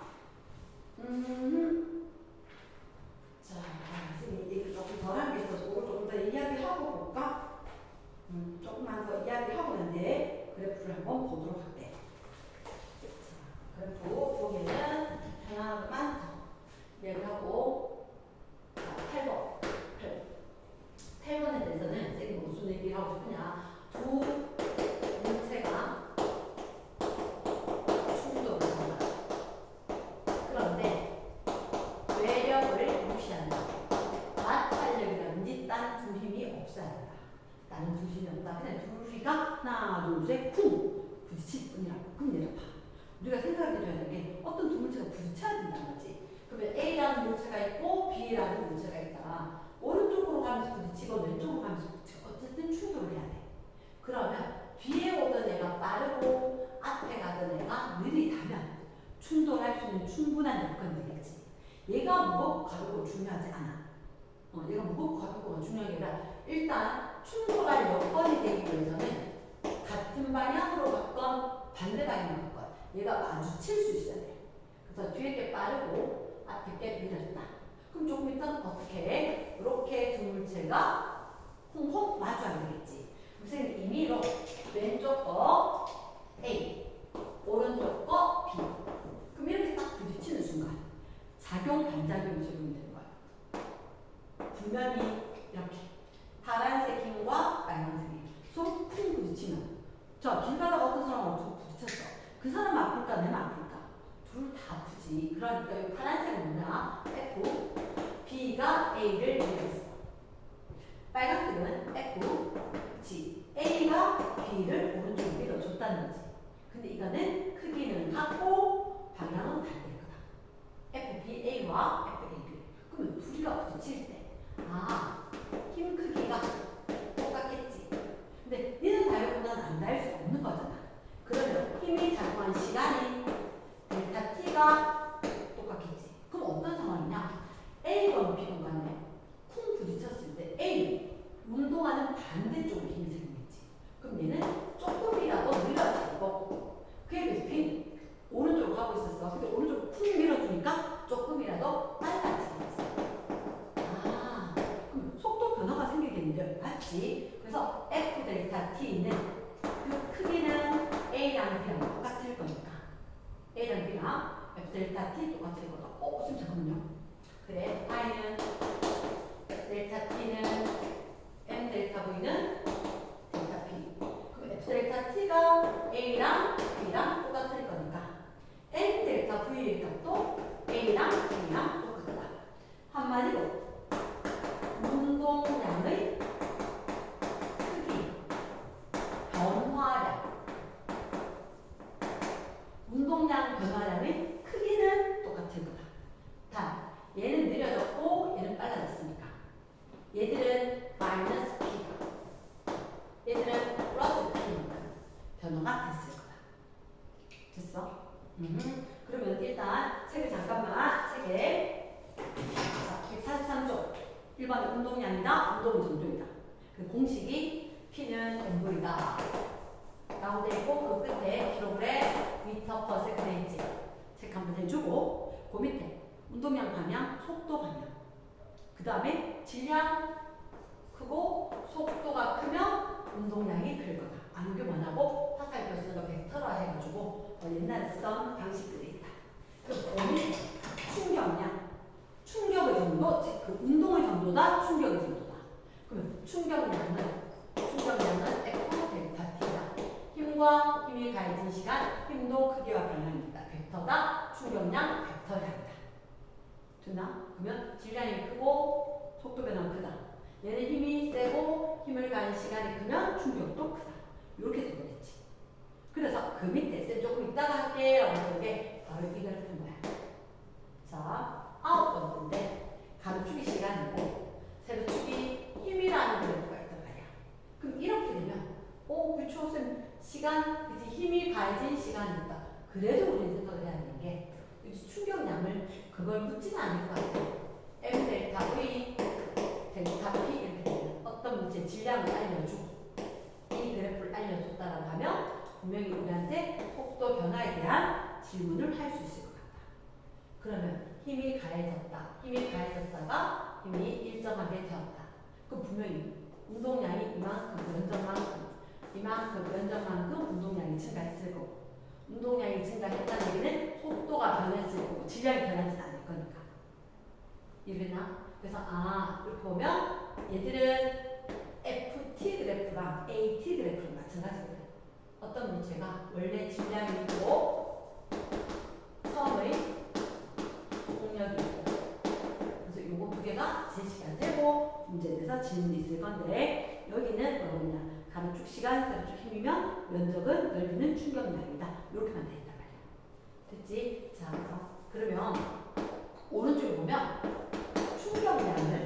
A: 자, 선생님 조금 덜한 게 있어서 이걸 조금 더 이야기하고 볼까? 조금만 더 이야기하고 난데 그래프를 한번 보도록 할게. 자, 그래프 보기에는 하나만 더 이야기를 하고, 자, 8번에 대해서는 선생님이 무슨 얘기를 하고 싶으냐? 두 물체가 충돌을 한다. 그런데 외력을 무시한다. 마찰력이라든지 딴 두 힘이 없어야 한다. 다른 두 힘이 없다. 그냥 둘이가 하나, 둘, 셋, 쿵 부딪힐 뿐이라고. 그럼 얘를 봐. 우리가 생각해줘야 되는 게 어떤 두 물체가 부딪혀야 된다는 거지. 그러면 A라는 물체가 있고 B라는 물체가 있다. 오른쪽으로 가면서 부딪히고 왼쪽으로 가면서 부딪히고 어쨌든 충돌을 해야 돼. 그러면 뒤에 오던 애가 빠르고 앞에 가던 애가 느리다면 충돌할 수 있는 충분한 여건이 되겠지. 얘가 무겁고 가볍고 중요하지 않아. 얘가 무겁고 가볍고가 중요한 게 아니라 일단 충돌할 여건이 되기 위해서는 같은 방향으로 갔건 반대 방향으로 갔건 얘가 마주칠 수 있어야 돼. 그래서 뒤에 게 빠르고 앞에 게 느렸다. 그럼 조금 이따 어떻게 해? 이렇게 두 물체가 홍홍 마주하게 되겠지. 선생님 임의로 왼쪽 거 A, 오른쪽 거 B. 그럼 이렇게 딱 부딪히는 순간 작용 반작용이 적용이 되는 거야. 분명히 이렇게 파란색 힘과 빨간색 힘 서로 쿵 부딪히면 자, 길 가다가 어떤 사람하고 부딪혔어. 그 사람 아플까 내가 아플까? 둘 다 아프지. 그러니까 이 파란색은 뭐냐? F, B가 A를 밀었어. 빨간색은 F, G, A가 B를 오른쪽으로 밀어줬다는 거지. 근데 이거는 크기는 같고 방향은 다를 거다. F, B, A와 F, A, B. 그러면 둘이가 부딪힐 때 힘 크기가 똑같겠지. 근데 얘는 닿고 나는 안 닿을 수가 없는 거잖아. 그러면 힘이 작용한 시간이 델타 T가 똑같겠지. 그럼 어떤 상황이냐? A건 B건 간에 쿵 부딪혔을 때 A는 운동하는 반대쪽으로 힘이 생기겠지. 그럼 얘는 조금이라도 느려질 거고 그에 비해서 B는 오른쪽으로 가고 있었어. 근데 오른쪽으로 쿵 밀어주니까 조금이라도 빨라지겠지. 그럼 속도 변화가 생기겠는데 맞지? 그래서 F 델타 T는 그 크기는 A랑 B랑 똑같을 거니까 A랑 B랑 F 델타 T 똑같을 거다. 선생님 잠깐만요. 그래, I는 델타 T는 M 델타 V는 델타 P. 그럼 F 델타 T가 A랑 B랑 똑같을 거니까 M 델타 운동량 변화량의 크기는 똑같을 거다. 단, 얘는 느려졌고 얘는 빨라졌으니까. 얘들은 마이너스 P, 얘들은 플러스 P니까 변화가 됐을 거다. 됐어? 그러면 일단 책을 잠깐만, 책에 자, 143쪽 1번은 운동량이다, 운동 정도이다. 그 공식이 P는 mv다 라고 되어 있고 그 끝에 킬로그램 미터 퍼 세컨드 체크 한번 해주고 그 밑에 운동량 방향, 속도 방향 그 다음에 질량 크고 속도가 크면 운동량이 클 거다. 안규만하고 화살 교수는 벡터라 해가지고 옛날에 쓰던 방식들이 있다. 그 밑에 충격량, 충격의 정도, 즉 그 운동의 정도다, 충격의 정도다. 그러면 충격량은 F 델타 T다. 힘과 힘이 가해진 시간, 힘도 크기와 방향이다. 벡터다, 충격량, 벡터량이다. 됐나? 그러면 질량이 크고 속도 변화가 크다. 얘는 힘이 세고 힘을 가한 시간이 크면 충격도 크다. 이렇게 되겠지. 그래서 그 밑에 쌤 조금 이따가 할게 라고 하는 게 바로 이 그래프인 거야. 자, 9번째인데 가로축이 시간이고 세로축이 힘이라는 그래프가 있단 말이야. 그럼 이렇게 되면 그쵸 쌤 시간, 그치 힘이 가해진 시간이 있다. 그래도 우리는 생각을 해야 되는 게 충격량을 그걸 묻지는 않을 것 같아요. M 델타 V 델타 P 이렇게 되면 어떤 물질의 질량을 알려주고 이 그래프를 알려줬다라고 하면 분명히 우리한테 속도 변화에 대한 질문을 할 수 있을 것 같다. 그러면 힘이 가해졌다가 힘이 일정하게 되었다. 그럼 분명히 운동량이 이만큼 면적만큼 운동량이 증가했을 거고 운동량이 증가했다는 얘기는 속도가 변했을 거고 질량이 변하지 않을 거니까. 이해됐나? 그래서 이렇게 보면 얘들은 FT 그래프랑 AT 그래프랑 마찬가지거든. 어떤 물체가 원래 질량이 있고 처음의 속력이 있고 그래서 요거 두 개가 제시가 되고 문제에 대해서 질문이 있을 건데 여기는 뭐냐 가로축 시간, 세로축 힘이면 면적은 넓이는 충격량이다. 이렇게만 돼 있단 말이야. 됐지? 자, 그러면 오른쪽에 보면 충격량을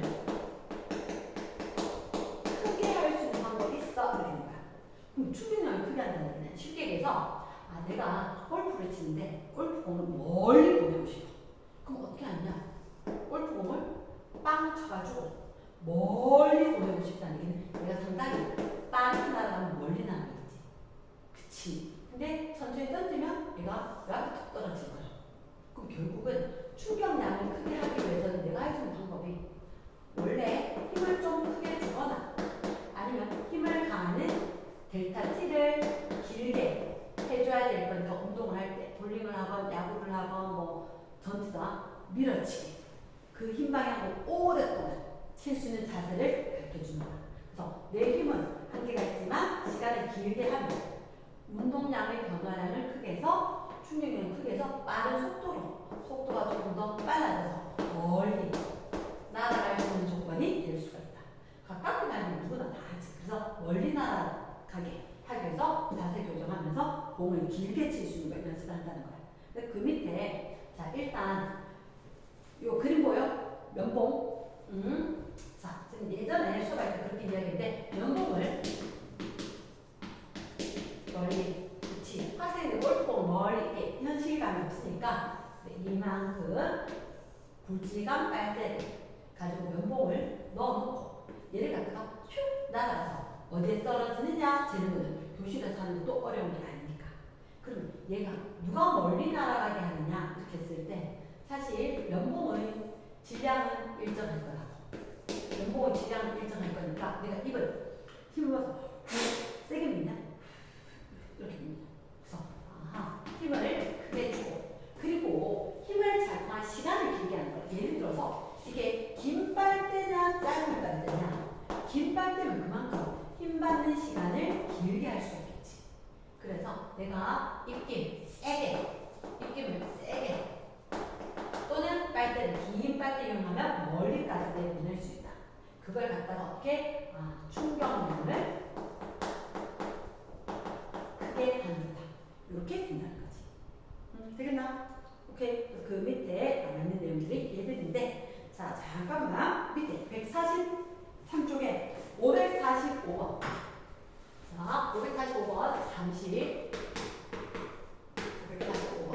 A: 크게 할 수 있는 방법이 있어. 이렇게 되는 거야. 그럼 충격량을 크게 한다는 얘기는 쉽게 얘기해서 내가 골프를 치는데 골프공을 멀리 보내고 싶어. 그럼 어떻게 하느냐? 골프공을 빵 쳐가지고 멀리 보내고 싶다는 얘기는 내가 상당히 빠르게 날아가면 멀리 날아가겠지. 그치? 근데 천천히 던지면 얘가 왜 앞에 툭 떨어질 거야. 그럼 결국은 충격량을 크게 하기 위해서는 내가 할 수 있는 방법이 원래 힘을 좀 크게 주거나 아니면 힘을 가하는 델타 T를 길게 해줘야 될 거니까 운동을 할 때 볼링을 하건 야구를 하건 뭐 전투다 밀어치기 그 힘 방향으로 오랫동안 칠 수 있는 자세를 가르쳐주는 거야. 그래서 내 힘은 한계가 있지만 시간을 길게 하면 운동량의 변화량을 크게 해서 충격량을 크게 해서 빠른 속도가 조금 더 빨라져서 멀리 날아갈 수 있는 조건이 될 수가 있다. 가깝게 날면 누구나 다 하지. 그래서 멀리 날아가게 하기 위해서 자세 교정하면서 공을 길게 칠 수 있는 걸 연습을 한다는 거야. 근데 그 밑에 자 일단 요 그림 보여? 면봉. 자, 예전에 수업할 때 그렇게 이야기했는데 면봉을 멀리, 그치? 학생들 골프공 멀리 이렇게 현실감이 없으니까 이만큼 굵직한 빨대를 가지고 면봉을 넣어놓고 얘를 갖다가 슉 날아가서 어디에 떨어지느냐 재는 거는 교실에서 하는 것도 어려운 게 아니니까. 그럼 얘가 누가 멀리 날아가게 하느냐 이렇게 했을 때 사실 면봉의 질량은 일정할 거라고. 면봉의 질량은 일정할 거니까 내가 입을 힘을 세게 밀냐? 이렇게 밀냐? 그래서 힘을 크게 주고 그리고 힘을 작동할 시간을 길게 하는 거야. 예를 들어서 이게 긴 빨대냐 짧은 빨대냐 긴 빨대면 그만큼 힘 받는 시간을 길게 할 수가 있겠지. 그래서 내가 입김을 세게 또는 빨대를 긴 빨대 이용하면 멀리까지 내보낼 수 있다. 그걸 갖다가 어떻게 충격량을 크게 합니다. 이렇게 된다는 거지. 되겠나? 오케이. 그 밑에 남아있는 내용들이 얘들인데, 자, 잠깐만. 밑에 143쪽에 545번. 자, 545번. 잠시. 545번.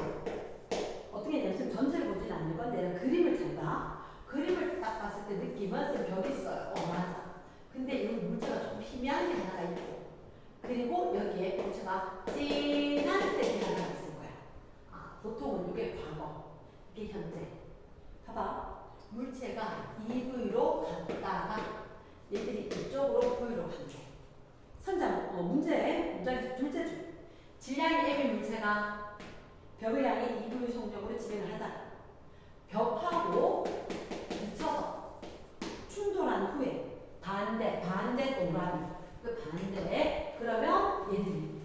A: 어떻게 했냐면, 전체를 보지는 않을 건데, 그림을 잘 봐. 그림을 딱 봤을 때 느낌은 쌤 벽이 있어요. 맞아. 근데 여기 물체가 좀 희미한 게 하나가 있고, 그리고 여기에 물체가 진한 색이 하나가 있을 거야. 아, 보통은 이게 과거, 이게 현재. 봐봐. 물체가 EV로 갔다가 얘들이 이쪽으로 V로 간대. 선장, 문장에서 둘째 줄. 질량이 M의 물체가 벽을 향해 EV 속력으로 진행을 하다. 벽하고 미쳐서 충돌한 후에 반대 동그라미. 그 반대에 그러면 얘들이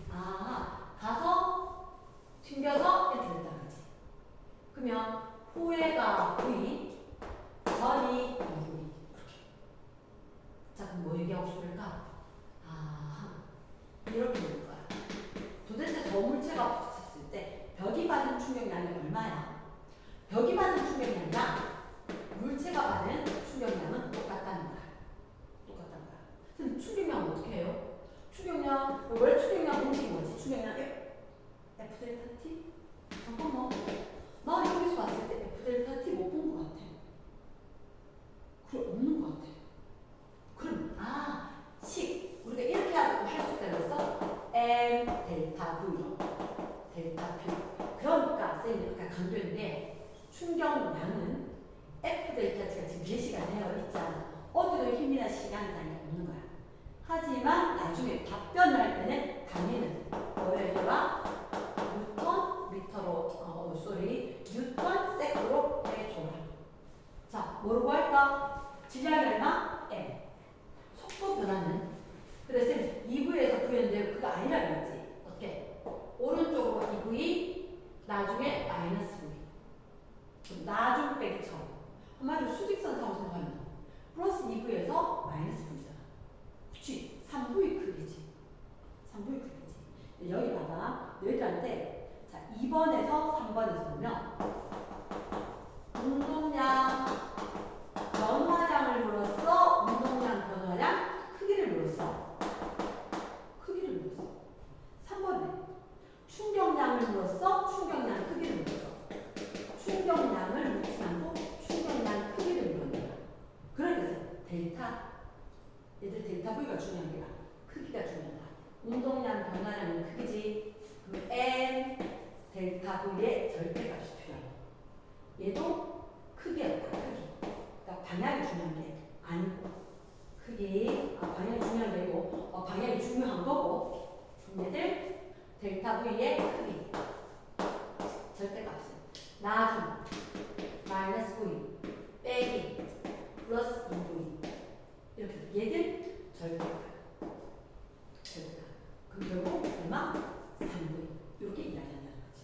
A: 가서 튕겨서 이렇게 된다는 거지. 그러면 후에가 V, 전이 V. 자, 그럼 뭐 얘기하고 싶을까? 이렇게 될 거야. 도대체 저 물체가 붙었을 때 벽이 받은 충격량이 얼마야? 벽이 받은 충격량이랑 물체가 받은 충격량은 똑같다는 거야. 똑같다는 거야. 그럼 충격량은 어떻게 해요? 충격량, 원래 충격량 공식이 뭐지? 충격량 F 델타 T? 잠깐만. 나 여기서 봤을 때 F 델타 T 못 본 것 같아. 그래, 없는 것 같아. 그럼, 우리가 이렇게 할 수 있다면서? M 델타 V. 델타 P. 그러니까, 쌤이 아까 강조했는데, 충격량은 F 델타 T가 지금 제시가 되어 있잖아. 어디도 힘이나 시간이 없는 거야. 하지만 나중에 답변을 할 때는 단위는 뭐래더라? 뉴턴 미터로 뉴턴 세크로 해줘라. 자, 뭐라고 할까? 질량이 얼마? M. 속도 변화는 그래서 2V에서 V였는데 그거 아니라 그랬지. 어떻게? 오른쪽으로 2V 나중에 마이너스 V. 나중 빼기 처음. 한마디로 수직선 상으로 생각하면 플러스 2V에서 마이너스 V잖아. 그치? 3V의 크기지. 3V의 크기지. 여기 봐봐. 너희들한테 자 2번에서 3번에서 보면 운동량 변화량을 물었어. 운동량 변화량 크기를 물었어. 크기를 물었어. 3번에 충격량을 물었어. 충격량 크기를 물었어. 충격량을 묻지 않고 충격량 크기를 물었다. 그러니까 델타 얘들 델타 V가 중요한 게 아니라 크기가 중요하다. 운동량 변화량은 크기지. 그럼 N 델타 V의 절대값이 필요해. 얘도 크기였다. 크기. 그러니까 방향이 중요한 게 아니고 크기. 방향이 중요한 게 아니고 방향이 중요한 거고. 그럼 얘들 델타 V의 크기. 절대값은 나중 마이너스 V 빼기 플러스 2V 이렇게 얘들 절대값. 그럼 결국 얼마? 3V 이렇게 이야기한다는 거지.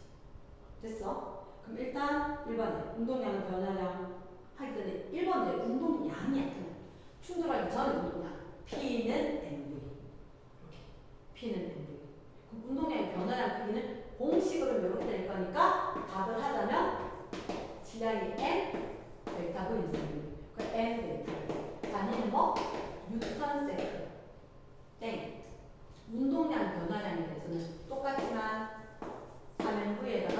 A: 됐어? 그럼 일단 1번에 운동량은 변화량 하기 전에 1번에 운동량이야. 충돌하기 전 운동량 P는 MV 이렇게 P는 MV. 그럼 운동량의 변화량 크기는 공식으로 이렇게 될 거니까 답을 하자면 질량이 M 델타 V 있어요. 그 M 델타 V 단위는 뭐? 뉴턴 세크 땡. 운동량 변화량에 대해서는 똑같지만 3NV에다가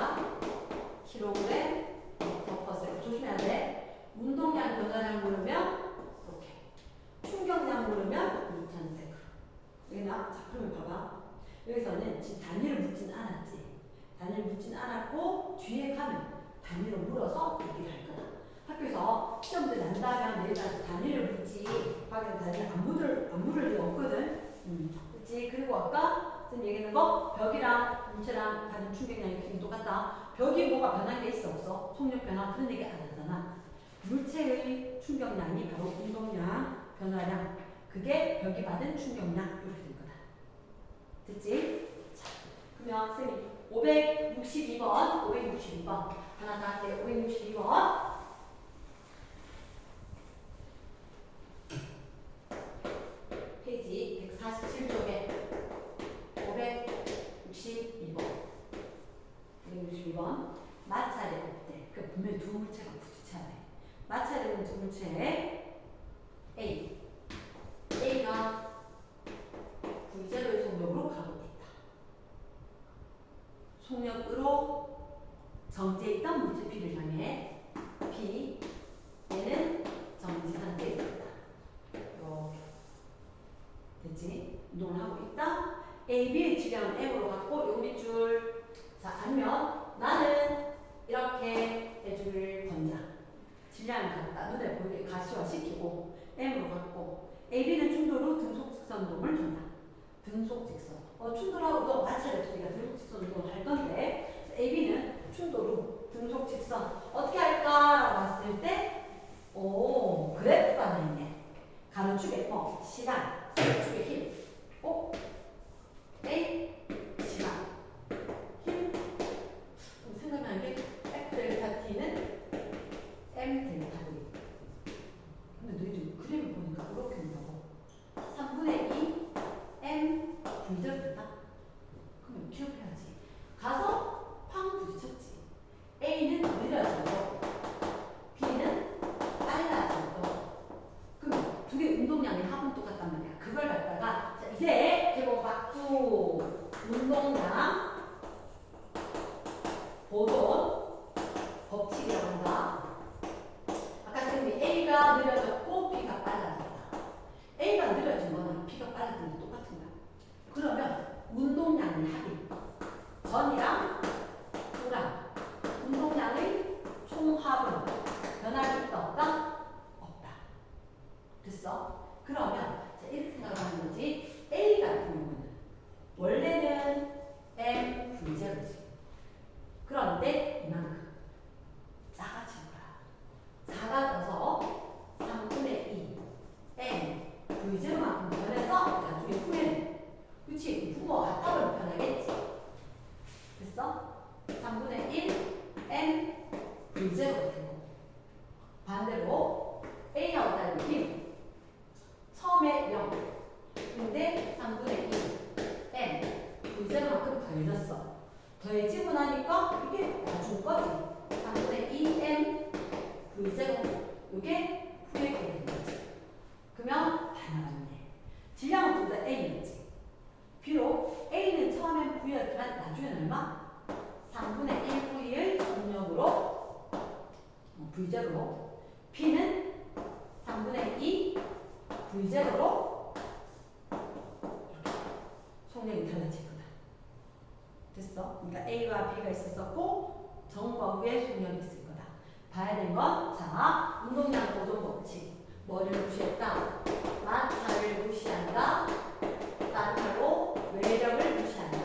A: 킬로그램 퍼 세컨드 조심해야 돼. 운동량 변화량 모르면 이렇게 충격량 모르면 뉴턴 세크. 여기나 자 그러면 봐봐. 여기서는 지금 단위를 묻진 않았지. 단위를 묻진 않았고 뒤에 가면 단위로 물어서 얘기를 할 거야. 학교에서 시험들 난다면 내일까지 단위를 묻지. 하긴 단위를 안 물을 리가 없거든. 그렇지. 그리고 아까 지금 얘기하는 거 벽이랑 물체랑 받은 충격량이 크게 똑같다. 벽이 뭐가 변한 게 있어 없어? 속력 변화 그런 얘기 안 하잖아. 물체의 충격량이 바로 운동량, 변화량. 그게 벽이 받은 충격량 이렇게 될 거다. 됐지? 자, 그러면 쌤이 562번 하나 더 할게요. 562번 페이지 147쪽에 562번 물체 A. A가 V0의 속력으로 가고 있다. 속력으로 정지해 있던 물체 B를 향해 B, 얘는 정지 상태에 있다. 이렇게 됐지? 운동을 하고 있다. A, B의 질량은 M으로 갖고 요 밑줄. 자, 아니면 나는 이렇게 해줄 건자. 질량을 갖다 눈에 보이게 가시화시키고 M으로 갖고 A, B는 충돌 후 등속 직선 운동을 준다. 등속 직선. 충돌하고도 마찰이 없으니까 등속 직선 운동을 할 건데 A, B는 충돌 후 등속 직선 어떻게 할까라고 봤을 때 그래프가 하나 있네. 가로축에 시간, 가로축에 힘. A, 시간, 힘. 생각나는 게 F 델타 T는 M 델타 V. 근데 너희들 그림을 보니까 이렇게 온다고. 3분의 2 M V절 된다? 그러면 기억해야지. 가서 팡 부딪혔지. A는 느려져도 B는 빨라져도 그럼 두 개 운동량의 합은 똑같단 말이야. 그걸 갖다가 자, 이제 제곱박두 운동량 보존 법칙이라고 한다. 아까 선생님이 A가 느려졌고 B가 빨라졌다. A가 느려진 거는 B가 빨라진 게 똑같은 거야. 그러면 운동량의 합이 전이랑 후랑 운동량의 총합은 변할 수 있다 없다? 없다. 됐어? 그러면 자, 이렇게 생각하는 거지. A 같은 경우는 원래는 M V0지. 그런데 이만큼 작아진 거야. 작아져서 3분의 2 M V0만큼 변해서 나중에 후에는 그치? 부모가 같아버리면 변하겠지. 됐어? 3분의 1 M V0가 되고 반대로 A하고 다른 힘 처음에 0 근데 3분의 2 M V0만큼 더해졌어. 더해지고 나니까 이게 나준 거지. 3분의 2 M V0 이게 후에 되는 거지. 그러면 다 나왔네. 질량은 둘 다 A였지. 비록 A는 처음엔 V였지만 나중에는 얼마? 3분의 1 V의 속력으로 V0로 B는 3분의 2 V0로 속력이 달라질 거다. 됐어? 그러니까 A와 B가 있었었고 정과 후에 속력이 있을 거다. 봐야 되는 건 자, 운동량 보존 법칙. 뭐를 무시했다? 마찰을 무시한다. 마찰로 외력을 무시한다.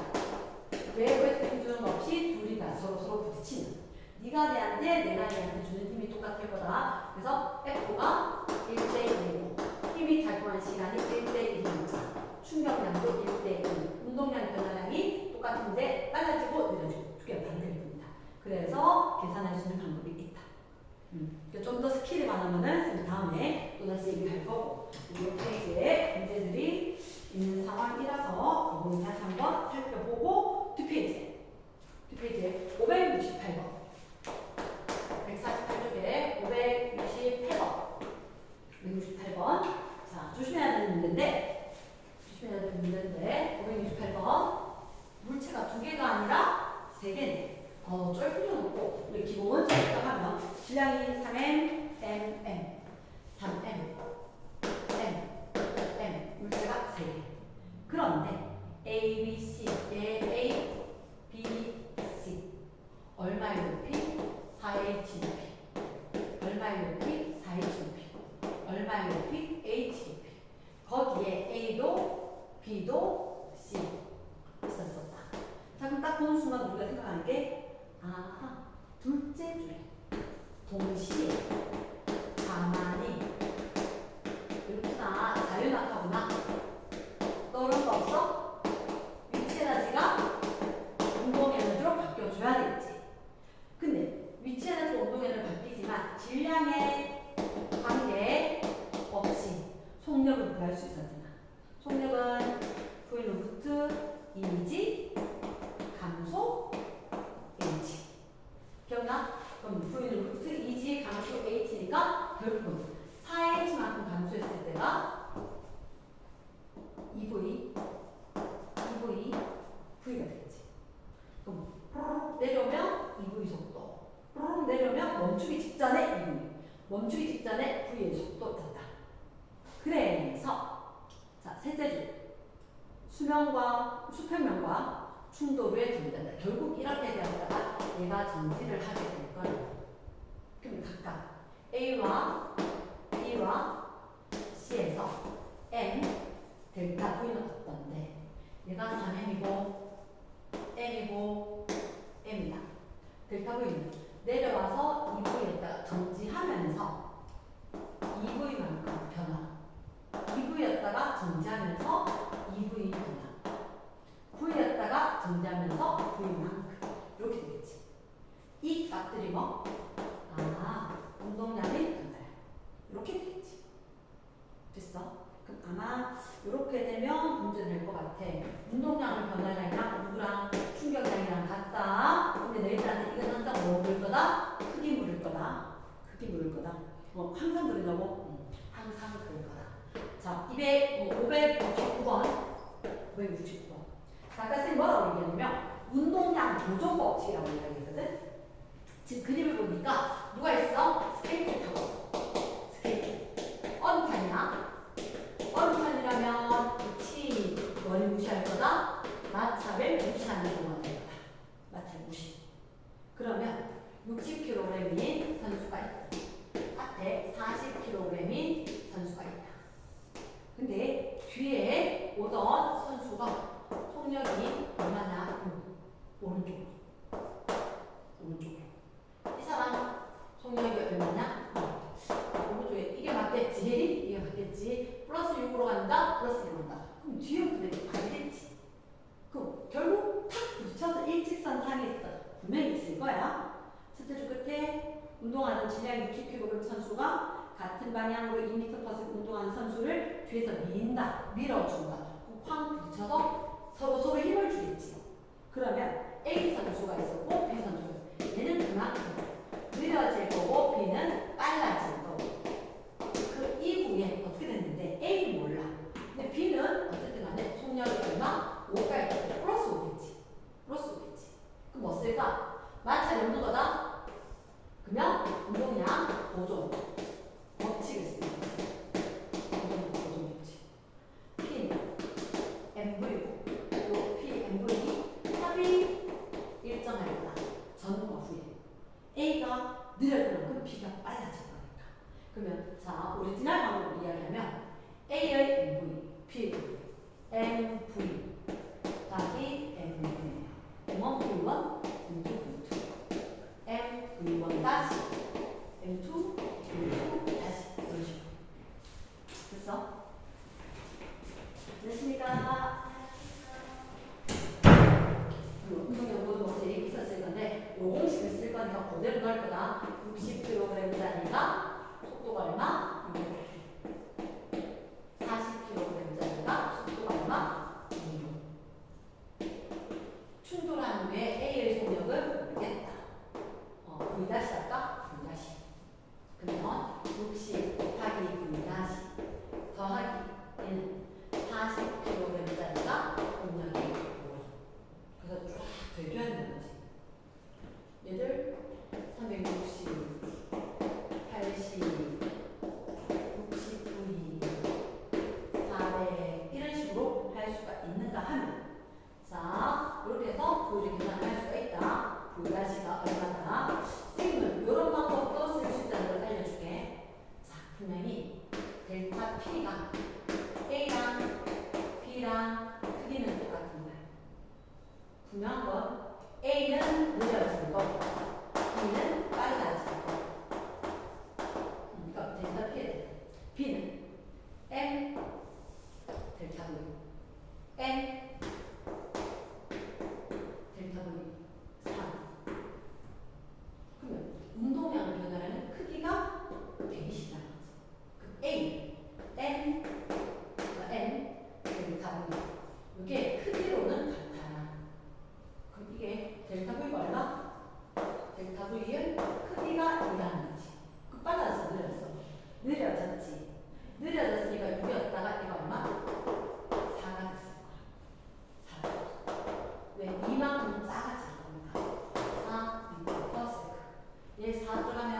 A: 외부의 힘주는 없이 둘이 다 서로 부딪히는. 네가 내한테 내가 얘한테 주는 힘이 똑같을 거다. 그래서 F가 1대1이고 힘이 작용한 시간이 1대1이니까 충격량도 1대1. 운동량 변화량이 똑같은데 빨라지고 느려지고 두 개가 반대를 봅니다. 그래서 계산할 수 있는 방법이 있다. 좀 더 스킬이 많으면은 다음에 또다시 얘기할 거고 이 페이지에 문제들이 있는 상황이라서 이번에 다시 한번 살펴보고 두 페이지에 568번 148쪽에 568번 168번 자 조심해야 되는 문제인데 568번 물체가 두 개가 아니라 세 개네. 쫄 풀어놓고 우리 기본 생각하면 질량이 3M, MM, 3M, M, 물체가 3개. 그런데 A, B, C, A, B, C 얼마의 높이? 4H 높이. 얼마의 높이? 4H 높이. 얼마의 높이? H 높이. 거기에 A도 B도 C 있었었다. 자 그럼 딱 보는 순간 우리가 생각하는 게 아하 둘째 줄에 동시에 가만히 이렇구나 자유낙하구나 떠오른 거 없어? 위치 에너지가 운동 에너지로 바뀌어줘야 되겠지. 근데 위치 에너지가 운동 에너지로 바뀌지만 질량의 관계 없이 속력을 구할 수 있었잖아. 속력은 V 루트 2지 감소 H 기억나? 그럼 V는 루트 2지 감소 H니까 결국은 뭐야? 멈추기 직전에 V. 멈추기 직전에 V의 속도 떴다. 그래서 자, 셋째 줄. 수평면과 충돌을 정지한다. 결국 이렇게 되었다가 얘가 정지를 하게 될 거예요. 그럼 각각 A와 B와 C에서 M, 델타 V는 어떤데? 얘가 3M이고 M이고 M이다. 델타 V는 내려와서 2V였다가 정지하면서 2V만큼 변화. 2V였다가 정지하면서 2V 변화. V였다가 정지하면서 V만큼. 이렇게 되겠지. 이 값들이 뭐? 운동량의 변화야. 이렇게 되겠지. 됐어? 그럼 아마 이렇게 되면 문제 될 것 같아. 운동량을 변화량이랑 누구랑 충격량이랑 같다. 근데 너희들한테 이건 항상 뭐 물을 거다? 크기 물을 거다. 크기 물을 거다. 항상 그러냐고? 항상 그럴 거다. 자, 569번. 569번. 자, 아까 선생님 뭐라고 얘기했냐면 운동량 보존 법칙이라고 이야기했거든. 지금 그림을 보니까 누가 있어? 스케이트 타고 있어. 스케이트. 얼음판이야. 얼음판이라면 그치 뭘 무시할 거다? 마찰을 무시하는 경우가 될 거다. 마찰 무시. 그러면 60kg인 선수가 있다. 앞에 40kg인 선수가 있다. 근데 뒤에 오던 선수가 속력이 얼마나? 오른쪽으로. 이 사람 속력이 얼마냐? 오른쪽에 이게 맞겠지? 이게 맞겠지? 플러스 6으로 간다? 플러스 1으로 간다. 그럼 뒤에 그대로 가야겠지. 그럼 결국 탁 부딪혀서 일직선 상에 있어. 분명히 있을 거야. 첫째 줄 끝에 운동하는 질량 60kg 선수가 같은 방향으로 2m/s 운동하는 선수를 뒤에서 밀어준다. 그럼 쾅 부딪혀서 서로 힘을 주겠지. 그러면 A 선수가 있었고 B 선수가 있었고 얘는 그만큼 느려질 거고 B는 빨라질 거고 그 이후에 어떻게 됐는데 A는 몰라. 근데 B는 어쨌든 간에 속력이 얼마? 5가 있고 플러스 5겠지. 그럼 뭐 쓸까? 마찰이 없는 거다? 그러면 운동량 보존 법칙을 쓰는 거지. 운동량 보존 법칙. P는 MV고 또 P, MV 합이 일정할 거다. 전과 후에. A가 느려질 만큼 B가 빨라질 거니까. 그러면 자, 오리지널 방법으로 이야기하면 A의 MV, P, MV 더하기 MV예요. M1, V1, M2, V2. MV1 다시 M2, V2 다시 이런 식으로. 됐어? 됐습니까? 운동량 보는 법칙이 있었을 건데 요 공식을 쓸 거니까 그대로 넣을 거다. 60kg짜리가 속도가 얼마? 40kg짜리가 속도가 얼마? 2. 충돌한 후에 A의 속력을 모르겠다. V 다시 할까? V 다시. 그러면 60 곱하기 V 다시 더하기 얘는 40kg짜리가 속력이 5. 그래서 쫙 되줘야 되는 거지. 얘들 360, 80, 69, 400 이런 식으로 할 수가 있는가 하면 자, 이렇게 해서 V를 계산할 수가 있다. V가 얼마다? 선생님은 이런 방법도 쓸 수 있다는 걸 알려줄게. 자, 분명히 델타 P가 A랑 B랑 크기는 똑같은 거야. 분명한 건 A는 느려질 거고 B는 빨라질 거고. 그러니까 델타 B는 M 델타 V M 델타 V 3. 그러면 운동량을 변화하는 크기가 대기시다는 거지. 그 A, M, M 델타 V 이게 크기로는 같아. 그럼 이게 델타 V가 얼마? 델타 V의 크기가 2라는 거지. 그 빨라졌어, 느려졌지. 느려졌으니까 6이었다가 이거 얼마? 4가 됐을 거야. 4. 왜? 이만큼 작아질 겁니다. 4 미터 퍼 세컨드. 얘 4 들어가면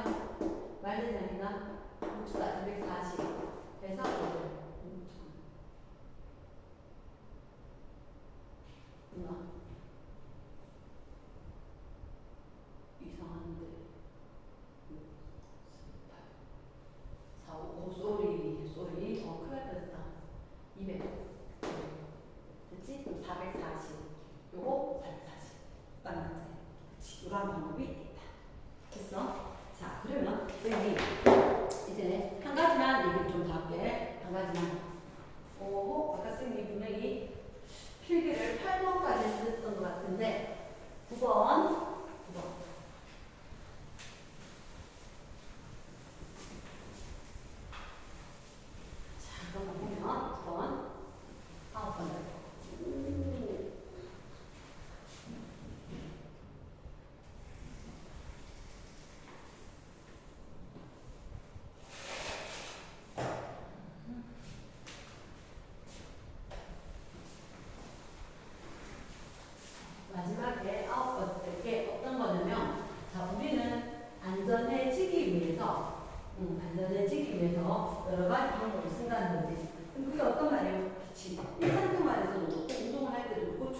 A: 안전해지기 위해서 여러 가지 방법을 쓴다는 거지. 그럼 그게 어떤 말이에요? 그치. 일상생활에서도 운동을 할 때도 그렇고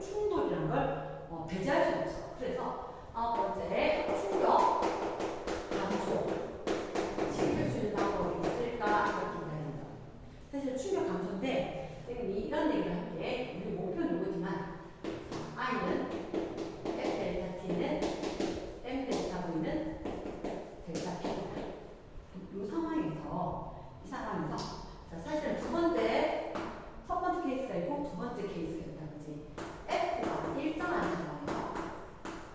A: 충돌이란 걸 배제할 수 없어. 그래서 아홉 번째, 충격, 감소. 지킬 수 있는 방법이 있을까? 이렇게 기다린다. 사실 충격 감소인데, 선생님이 이런 얘기를 할게. 우리 목표는 이거지만, I는 F 델타 T는 M 델타 V는 델타 P다. 이 상황에서, 자, 사실은 첫 번째 케이스가 있고 두 번째 케이스가 있다, 그지? F가 일정한 상황에서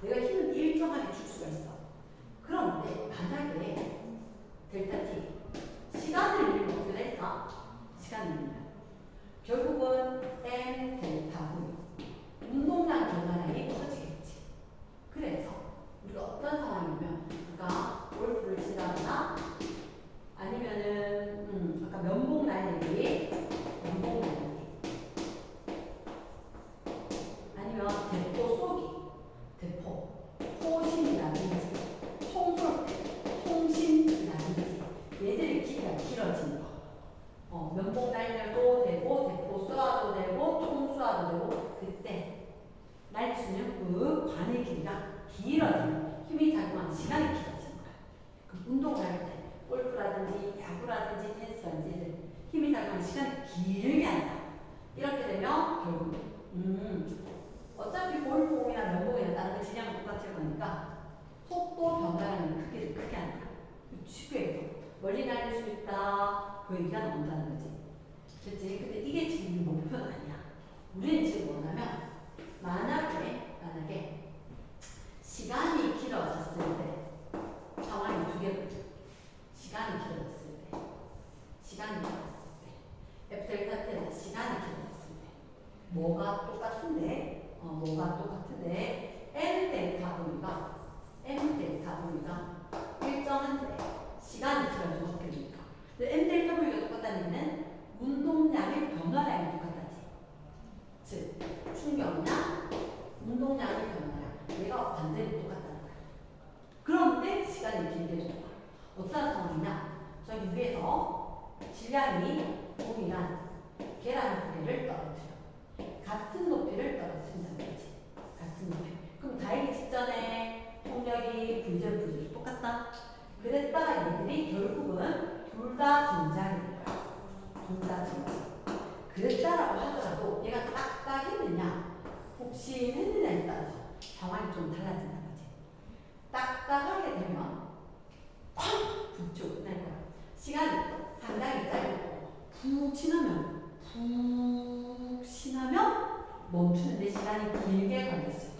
A: 내가 힘을 일정하게 줄 수가 있어. 그런데 만약에 델타 T 시간을 밀면 어떻게 될까? 시간을 밀면 결국은 M 델타 V 운동량 변화량이 커지겠지. 그래서 우리가 어떤 상황이냐면 우리가 골프를 치다거나 아니면은 아까 면봉 날리기 아니면 대포 쏘기, 대포, 호신이라든지 총신이라든지 얘들의 길이가 길어지는 거. 면봉 날려도 되고 대포 쏘아도 되고 총 쏘아도 되고 그때 날릴 수 있는 그 관의 길이가 길어지는 힘이 작용하는 시간이 길어지는 거야. 그럼 운동을 할 때 골프라든지 야구라든지 테니스라든지 힘이 작용하는 시간이 길게 한다. 이렇게 되면 결국 어차피 골프공이나 면봉이나 다른 게 질량은 똑같을 거니까 속도 변화라는 크기를 크게 한다. 쉽게 해서 멀리 날릴 수 있다. 그 얘기가 나온다는 거지. 그렇지? 근데 이게 지금 목표는 아니야. 우리는 지금 뭐냐면 만약에 시간이 길어졌을 때 상황이 두 개거든. 시간이 길어졌을 때 F 델타 T는 시간이 길어졌을 때 뭐가 똑같은데 M 델타 V가 일정한데 시간이 길어지면 어떻게 됩니까? M 델타 V가 똑같다는 얘기는 운동량의 변화량이 똑같다지. 즉 충격량, 운동량의 변화량 얘가 완전히 똑같다는 거야. 그런데 시간이 길게 줬다. 어떤 상황이냐? 저기 위에서 질량이 동일한 계란 두 개를 떨어뜨려. 같은 높이를 떨어뜨린다는 거지. 같은 높이. 그럼 달기 직전에 속력이 V제곱 똑같다. 그랬다가 얘들이 결국은 둘 다 정지하게 될 거야. 둘 다 정지. 그랬다라고 하더라도 얘가 딱딱했느냐, 혹시했느냐에 따라서 상황이 좀 달라진다는 거지. 딱딱하게 되면 쾅! 붙죠. 끝날 거야. 시간이 상당히 짧고 푹 신으면 멈추는데 시간이 길게 걸렸을 거다.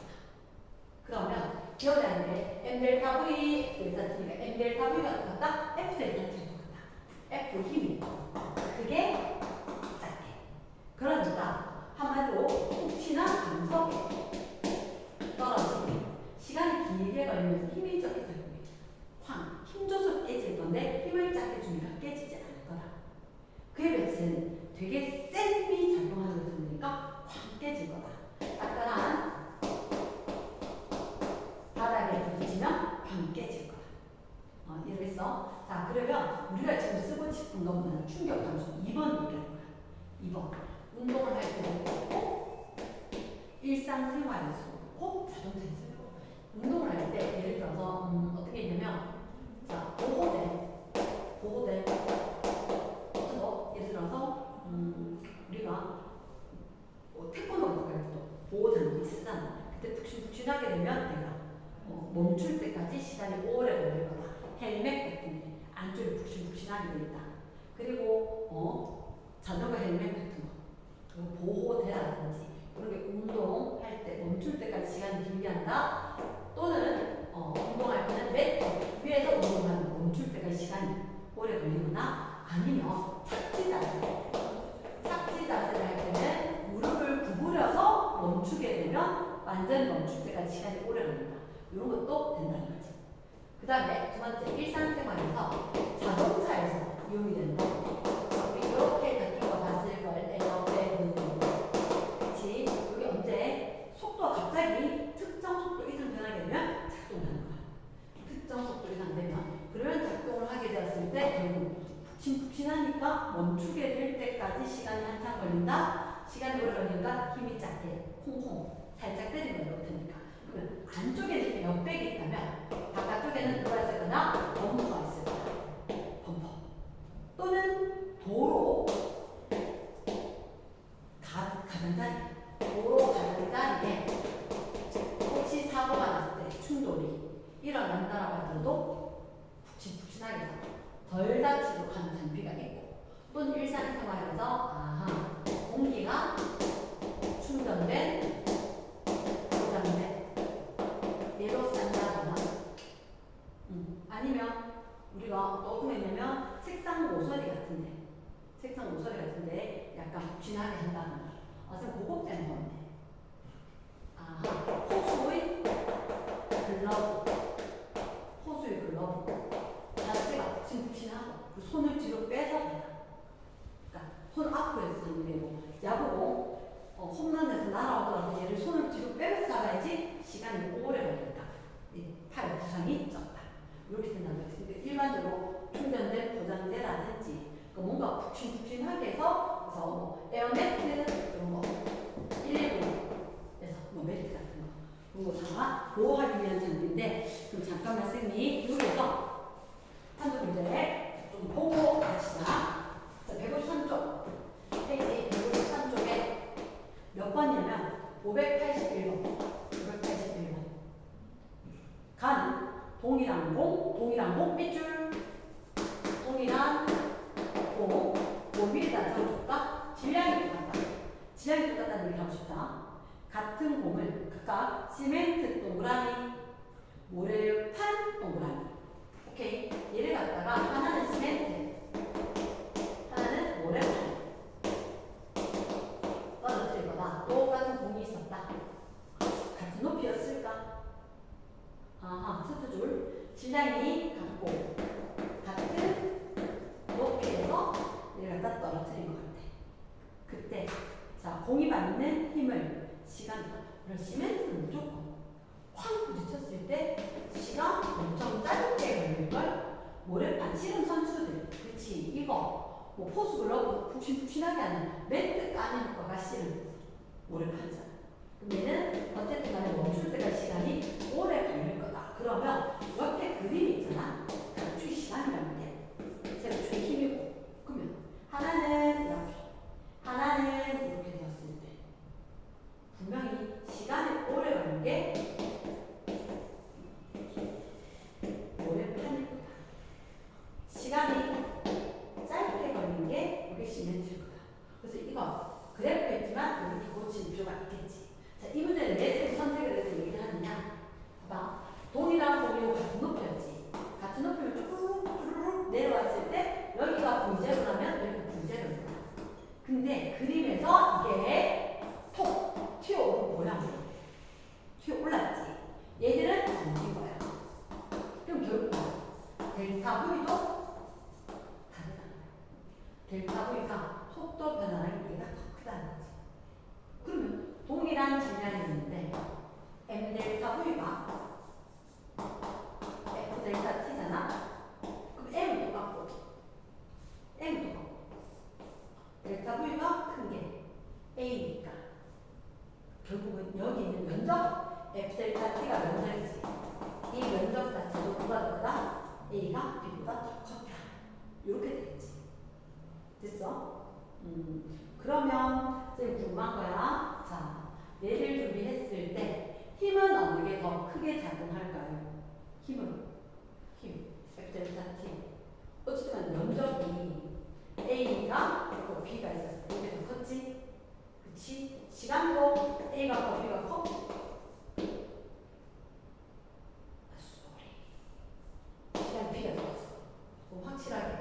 A: 그러면 기억해야 하는데 M 델타 V, 델타 T가 M 델타 V가 똑같다? F 델타 T가 똑같다. F 힘이 그게 짧게. 그러니까 한마디로 혹시나 감속에 떨어지면 시간이 길게 걸리면서 힘이 적게 들고 쾅! 힘줘서 깨질 건데 힘을 작게 주니까 깨지지 않을 거다. 그에 비해서는 되게 센 힘이 작용하는 걸 들으니까 확 깨질 거다. 딱딱한 바닥에 부딪히면 확 깨질 거다. 이해했어? 자, 그러면 우리가 지금 쓰고 싶은 건 뭐냐? 충격 감소 2번 얘기하는 거야. 2번. 운동을 할 때도 그렇고 일상생활에서도 그렇고 자동차에서도 운동을 할 때 예를 들어서 어떻게 했냐면 자, 보호대 어떤 거? 예를 들어서 우리가 태권도 같은 거 할 때도 보호장구를 쓰잖아. 그때 푹신푹신하게 되면 내가 멈출 때까지 시간이 오래 걸릴 거다. 헬멧 같은 게 안쪽이 푹신푹신하게 돼 있다. 그리고 자전거 헬멧 같은 거 그리고 보호대라든지 그렇게 운동할 때 멈출 때까지 시간이 길게 한다. 또는 운동할 때는 매트 위에서 운동하는 멈출 때까지 시간이 오래 걸리거나 아니면 착지 자세를 할 때는 무릎을 구부려서 멈추게 되면 완전 멈출 때까지 시간이 오래 걸린다. 이런 것도 된다는 거지. 그 다음에 두 번째 일상생활에서 자동차에서 이용이 되는 거. 이렇게 바뀐 거 봤을 걸 에어백 그렇지. 여기 언제 속도가 갑자기 특정 속도 이상 변하게 되면 작동을 하는 거야. 특정 속도 이상 되면 그러면 작동을 하게 푹신푹신하니까 멈추게 될 때까지 시간이 한참 걸린다. 시간이 오래 걸리니까 힘이 작게 콩콩 살짝 때리면 이렇게 되니까. 그러면 안쪽에 역백이 있다면 바깥쪽에는 누가 있을 거냐? 범퍼가 있을 거야. 범퍼. 또는 도로 가장자리. 도로 가장자리에 혹시 사고가 났을 때 충돌이 일어난다라고 하더라도 푹신푹신하게 덜 다치도록 하는 장비가 있고, 또는 일상생활에서 공기가 충전된 포장재 얘로 싼다거나, 아니면 우리가 어떤 거냐면 책상 모서리 같은데 약간 푹신하게 한다거나, 어떤 고급된 건데, 호수의 글러브 자체가 푹신푹신하고 그 손을 뒤로 빼서 해요. 그러니까 손 앞으로 해서 하는 게 뭐 야구공 홈런에서 날아오더라도 얘를 손을 뒤로 빼면서 잡아야지 시간이 오래 걸리니까 팔 부상이 적다. 이렇게 된다는 거지. 근데 일반적으로 충전된 포장재라든지 뭔가 푹신푹신하게 해서 그래서 뭐 에어매트 이런 거 119에서 뭐 매트 같은 거 그런 거 다 보호하기 위한 장비인데, 그럼 잠깐만 쌤이 여기서 한쪽 문제 좀 보고 가시자. 자, 153쪽 페이지 153쪽에 몇 번이냐면 581번. 가는 동일한 공 밑줄 동일한 공 위에다 적어줄까? 질량이 똑같다는 얘기를 하고 싶다. 같은 공을 각각 시멘트 동그라미, 모래판 동그라미. 오케이. 얘를 갖다가 하나는 시멘트, 하나는 모래판 떨어뜨릴 거다. 똑같은 공이 있었다. 같은 높이였을까? 첫째 줄 질량이 같고 같은 높이에서 얘를 갖다 떨어뜨린 것 같아. 그때 자, 공이 받는 힘을 그럼 시멘트는 무조건 확 부딪혔을 때 시간 엄청 짧게 걸릴걸? 모래판 씨름 선수들, 그치? 이거 뭐 포수 글러브 푹신푹신하게 하는 매트 까는 효과가 씨름 모래판이잖아. 그럼 얘는 어쨌든 간에 멈출 때가 시간이 오래 걸릴 거다. 그러면 옆에 그림이 있잖아. 추위 시간이란 말이야. 제가 추위 힘이고. 그러면 하나는 이렇게, 하나는 이렇게 되었을 때 분명히 시간이 오래 걸린 게 모래판일 거다. 시간이 짧게 걸린 게 이게 시멘트일 거다. 그래서 이거 그래프 있지만 여기 고칠 필요가 있겠지. 자, 이 문제는 왜 선택을 해서 얘기를 하느냐? 봐봐. 동일한 공이고 같은 높이였지. 같은 높이를 쭈루룩 내려왔을 때 여기가 V제로라면 여기가 V제로입니다. 근데 그림에서 이게 톡 튀어오른 모양으로 튀어올랐지. 얘들은 안 튄 거야. 그럼 결국 델타 V도 다르다는 거야. 델타 V가 속도 변화랑 얘가 더 크다는 거지. 그러면 동일한 질량이 있는데 M 델타 V가 F 델타 T잖아. 그럼 M은 똑같고 델타 V가 큰 게 A니까 결국은 여기 있는 면적 F 델타 T가 면적이지. 이 면적 자체도 누가 더 크다? A가 B보다 더 컸다. 이렇게 되겠지. 됐어? 그러면 쌤 궁금한 거야. 자, 얘를 준비했을 때 힘은 어느 게 더 크게 작용할까요? 힘 F 델타 T. 어쨌든 면적이 A가 있고 B가 있었을 때 이게 더 컸지? 그치? 시간도 A가 커 B가 커? 시간 B가 더 컸어. 그럼 확실하게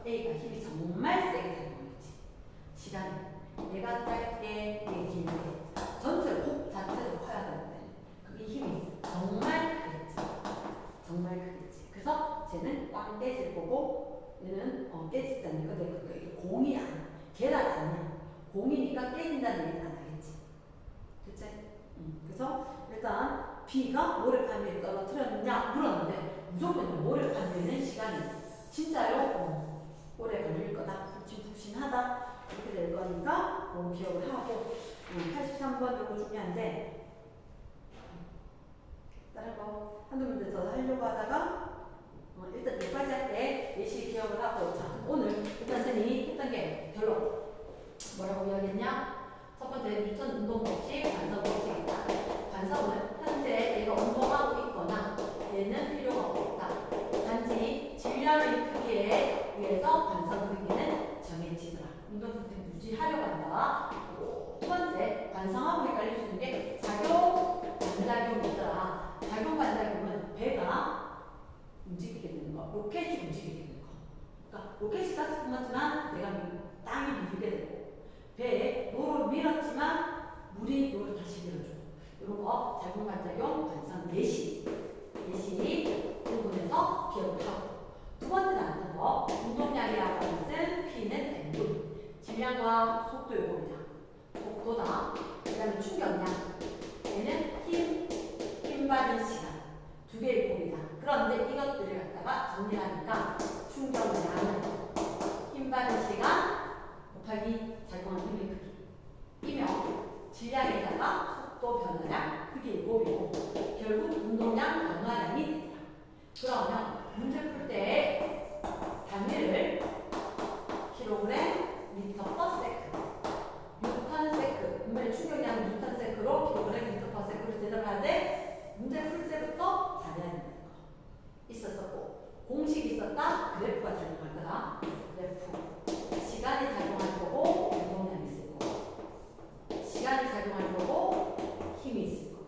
A: A가 힘이 정말 세게 작용했지. 시간 얘가 짧게 얘 길게 전체로 곡 자체로 커야 되는데 그게 힘이 정말 크겠지. 그래서 쟤는 빵 깨질 거고 얘는 깨지지 않을 거다. 이게 공이 아니야. 계란 아니야. 공이니까 깨진다는 얘기는 안 하겠지. 됐지? 그래서 일단 B가 모래판 위에 떨어뜨렸느냐 물었는데 무조건 모래판 위에는 시간이 진짜요? 오래 걸릴 거다. 푹신푹신하다. 이렇게 될 거니까 그거 기억을 하고 83번 이거 중요한데 다른 거 한두 문제 더 하려고 하다가 일단 여기까지 할 때 예시 기억을 하고 자 오늘 일단 선생님이 했던 게 별로 뭐라고 이야기했냐? 첫 번째 뉴턴 운동 법칙, 관성 법칙이다. 관성은 현재 얘가 운동하고 있거나 얘는 필요가 없다. 단지 질량의 크기에 의해서 관성 크기는 정해지더라. 운동 상태 유지하려고 한다. 두 번째 관성하고 헷갈릴 수 있는 게 작용, 반작용이 있더라. 작용, 반작용은 배가 움직이게 되는 거, 로켓이 움직이게 되는 거. 그러니까 로켓이 가스품 같지만 내가 땅이 밀게 되고 배에 노를 밀었지만 물이 노를 다시 밀어줘. 이런 거 작용, 반작용, 관성, 예시 부분에서 기억을 하고 두 번째 나왔던 거 운동량이라고 하는 것은 P는 N분 질량과 속도 요금이다. 속도다. 그 다음에 충격량 얘는 힘 받은 시간 두 개의 곱이다. 그런데 이것들을 갖다가 정리하니까 충격량은 힘 받은 시간 곱하기 작용한 힘의 크기이며 질량에다가 속도 변화량 크기의 곱이고 결국 운동량 변화량이 됩니다. 그러면 문제 풀 때 단위를 킬로그램, 미터 퍼 세크, 뉴턴 세크, 분명히 충격량은 뉴턴 세크로 킬로그램, 미터 퍼 세크로 대답하는데 문제 풀 때부터 잘해야 된다는 거 있었었고 공식이 있었다, 그래프가 작용할 거다. 그래프 시간이 작용할 거고 운동량이 있을 거고 시간이 작용할 거고 힘이 있을 거고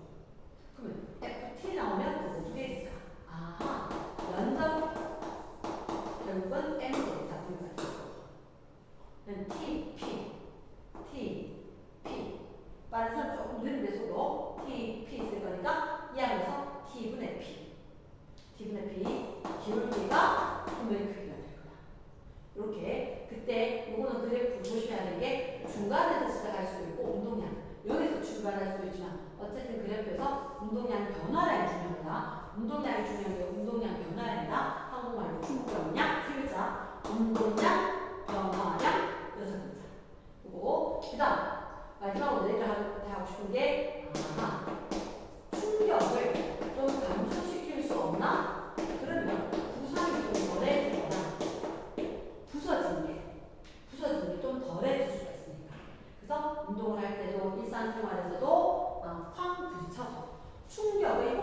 A: 그러면 FT 나오면 그거 두 개니까 아하 면적 결국은 M 데이터 분간 T, 빠른 사람 조금 느린데 소도 T 쓸 거니까 이 안에서 T분의 P 기울기가 힘의 크기가 될 거야. 이렇게 그때 요거는 그래프 조심해야 되는 게 중간에서 시작할 수도 있고 운동량 여기서 출발할 수도 있지만 어쨌든 그래프에서 운동량 변화량이 중요한 거다. 운동량이 중요한 게 운동량 변화량이다. 한국말로 충격량 세 글자, 운동량 변화량 여섯 글자. 그리고 그다음 마지막으로 내가 하고 싶은 게 충격을 좀 감소시킬 수 없나? 그러면 부상이 좀 덜해지거나 부서지는 게 좀 덜해질 수가 있으니까. 그래서 운동을 할 때도 일상생활에서도 쾅 부딪혀서 충격을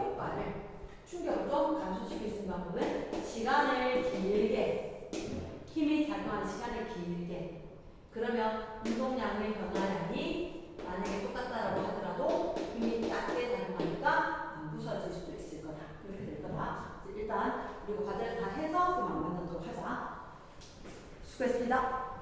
A: 좀 감소시킬 수 있는 방법은 시간을 길게 힘이 작용하는 시간을 길게 그러면 운동량의 변화량이 만약에 똑같다라고 하더라도 힘이 작게 작용하니까 안 부서질 수도 있을 거다. 그렇게 될 거다. 일단 우리가 과제를 다 해서 그만 만나도록 하자. 수고했습니다.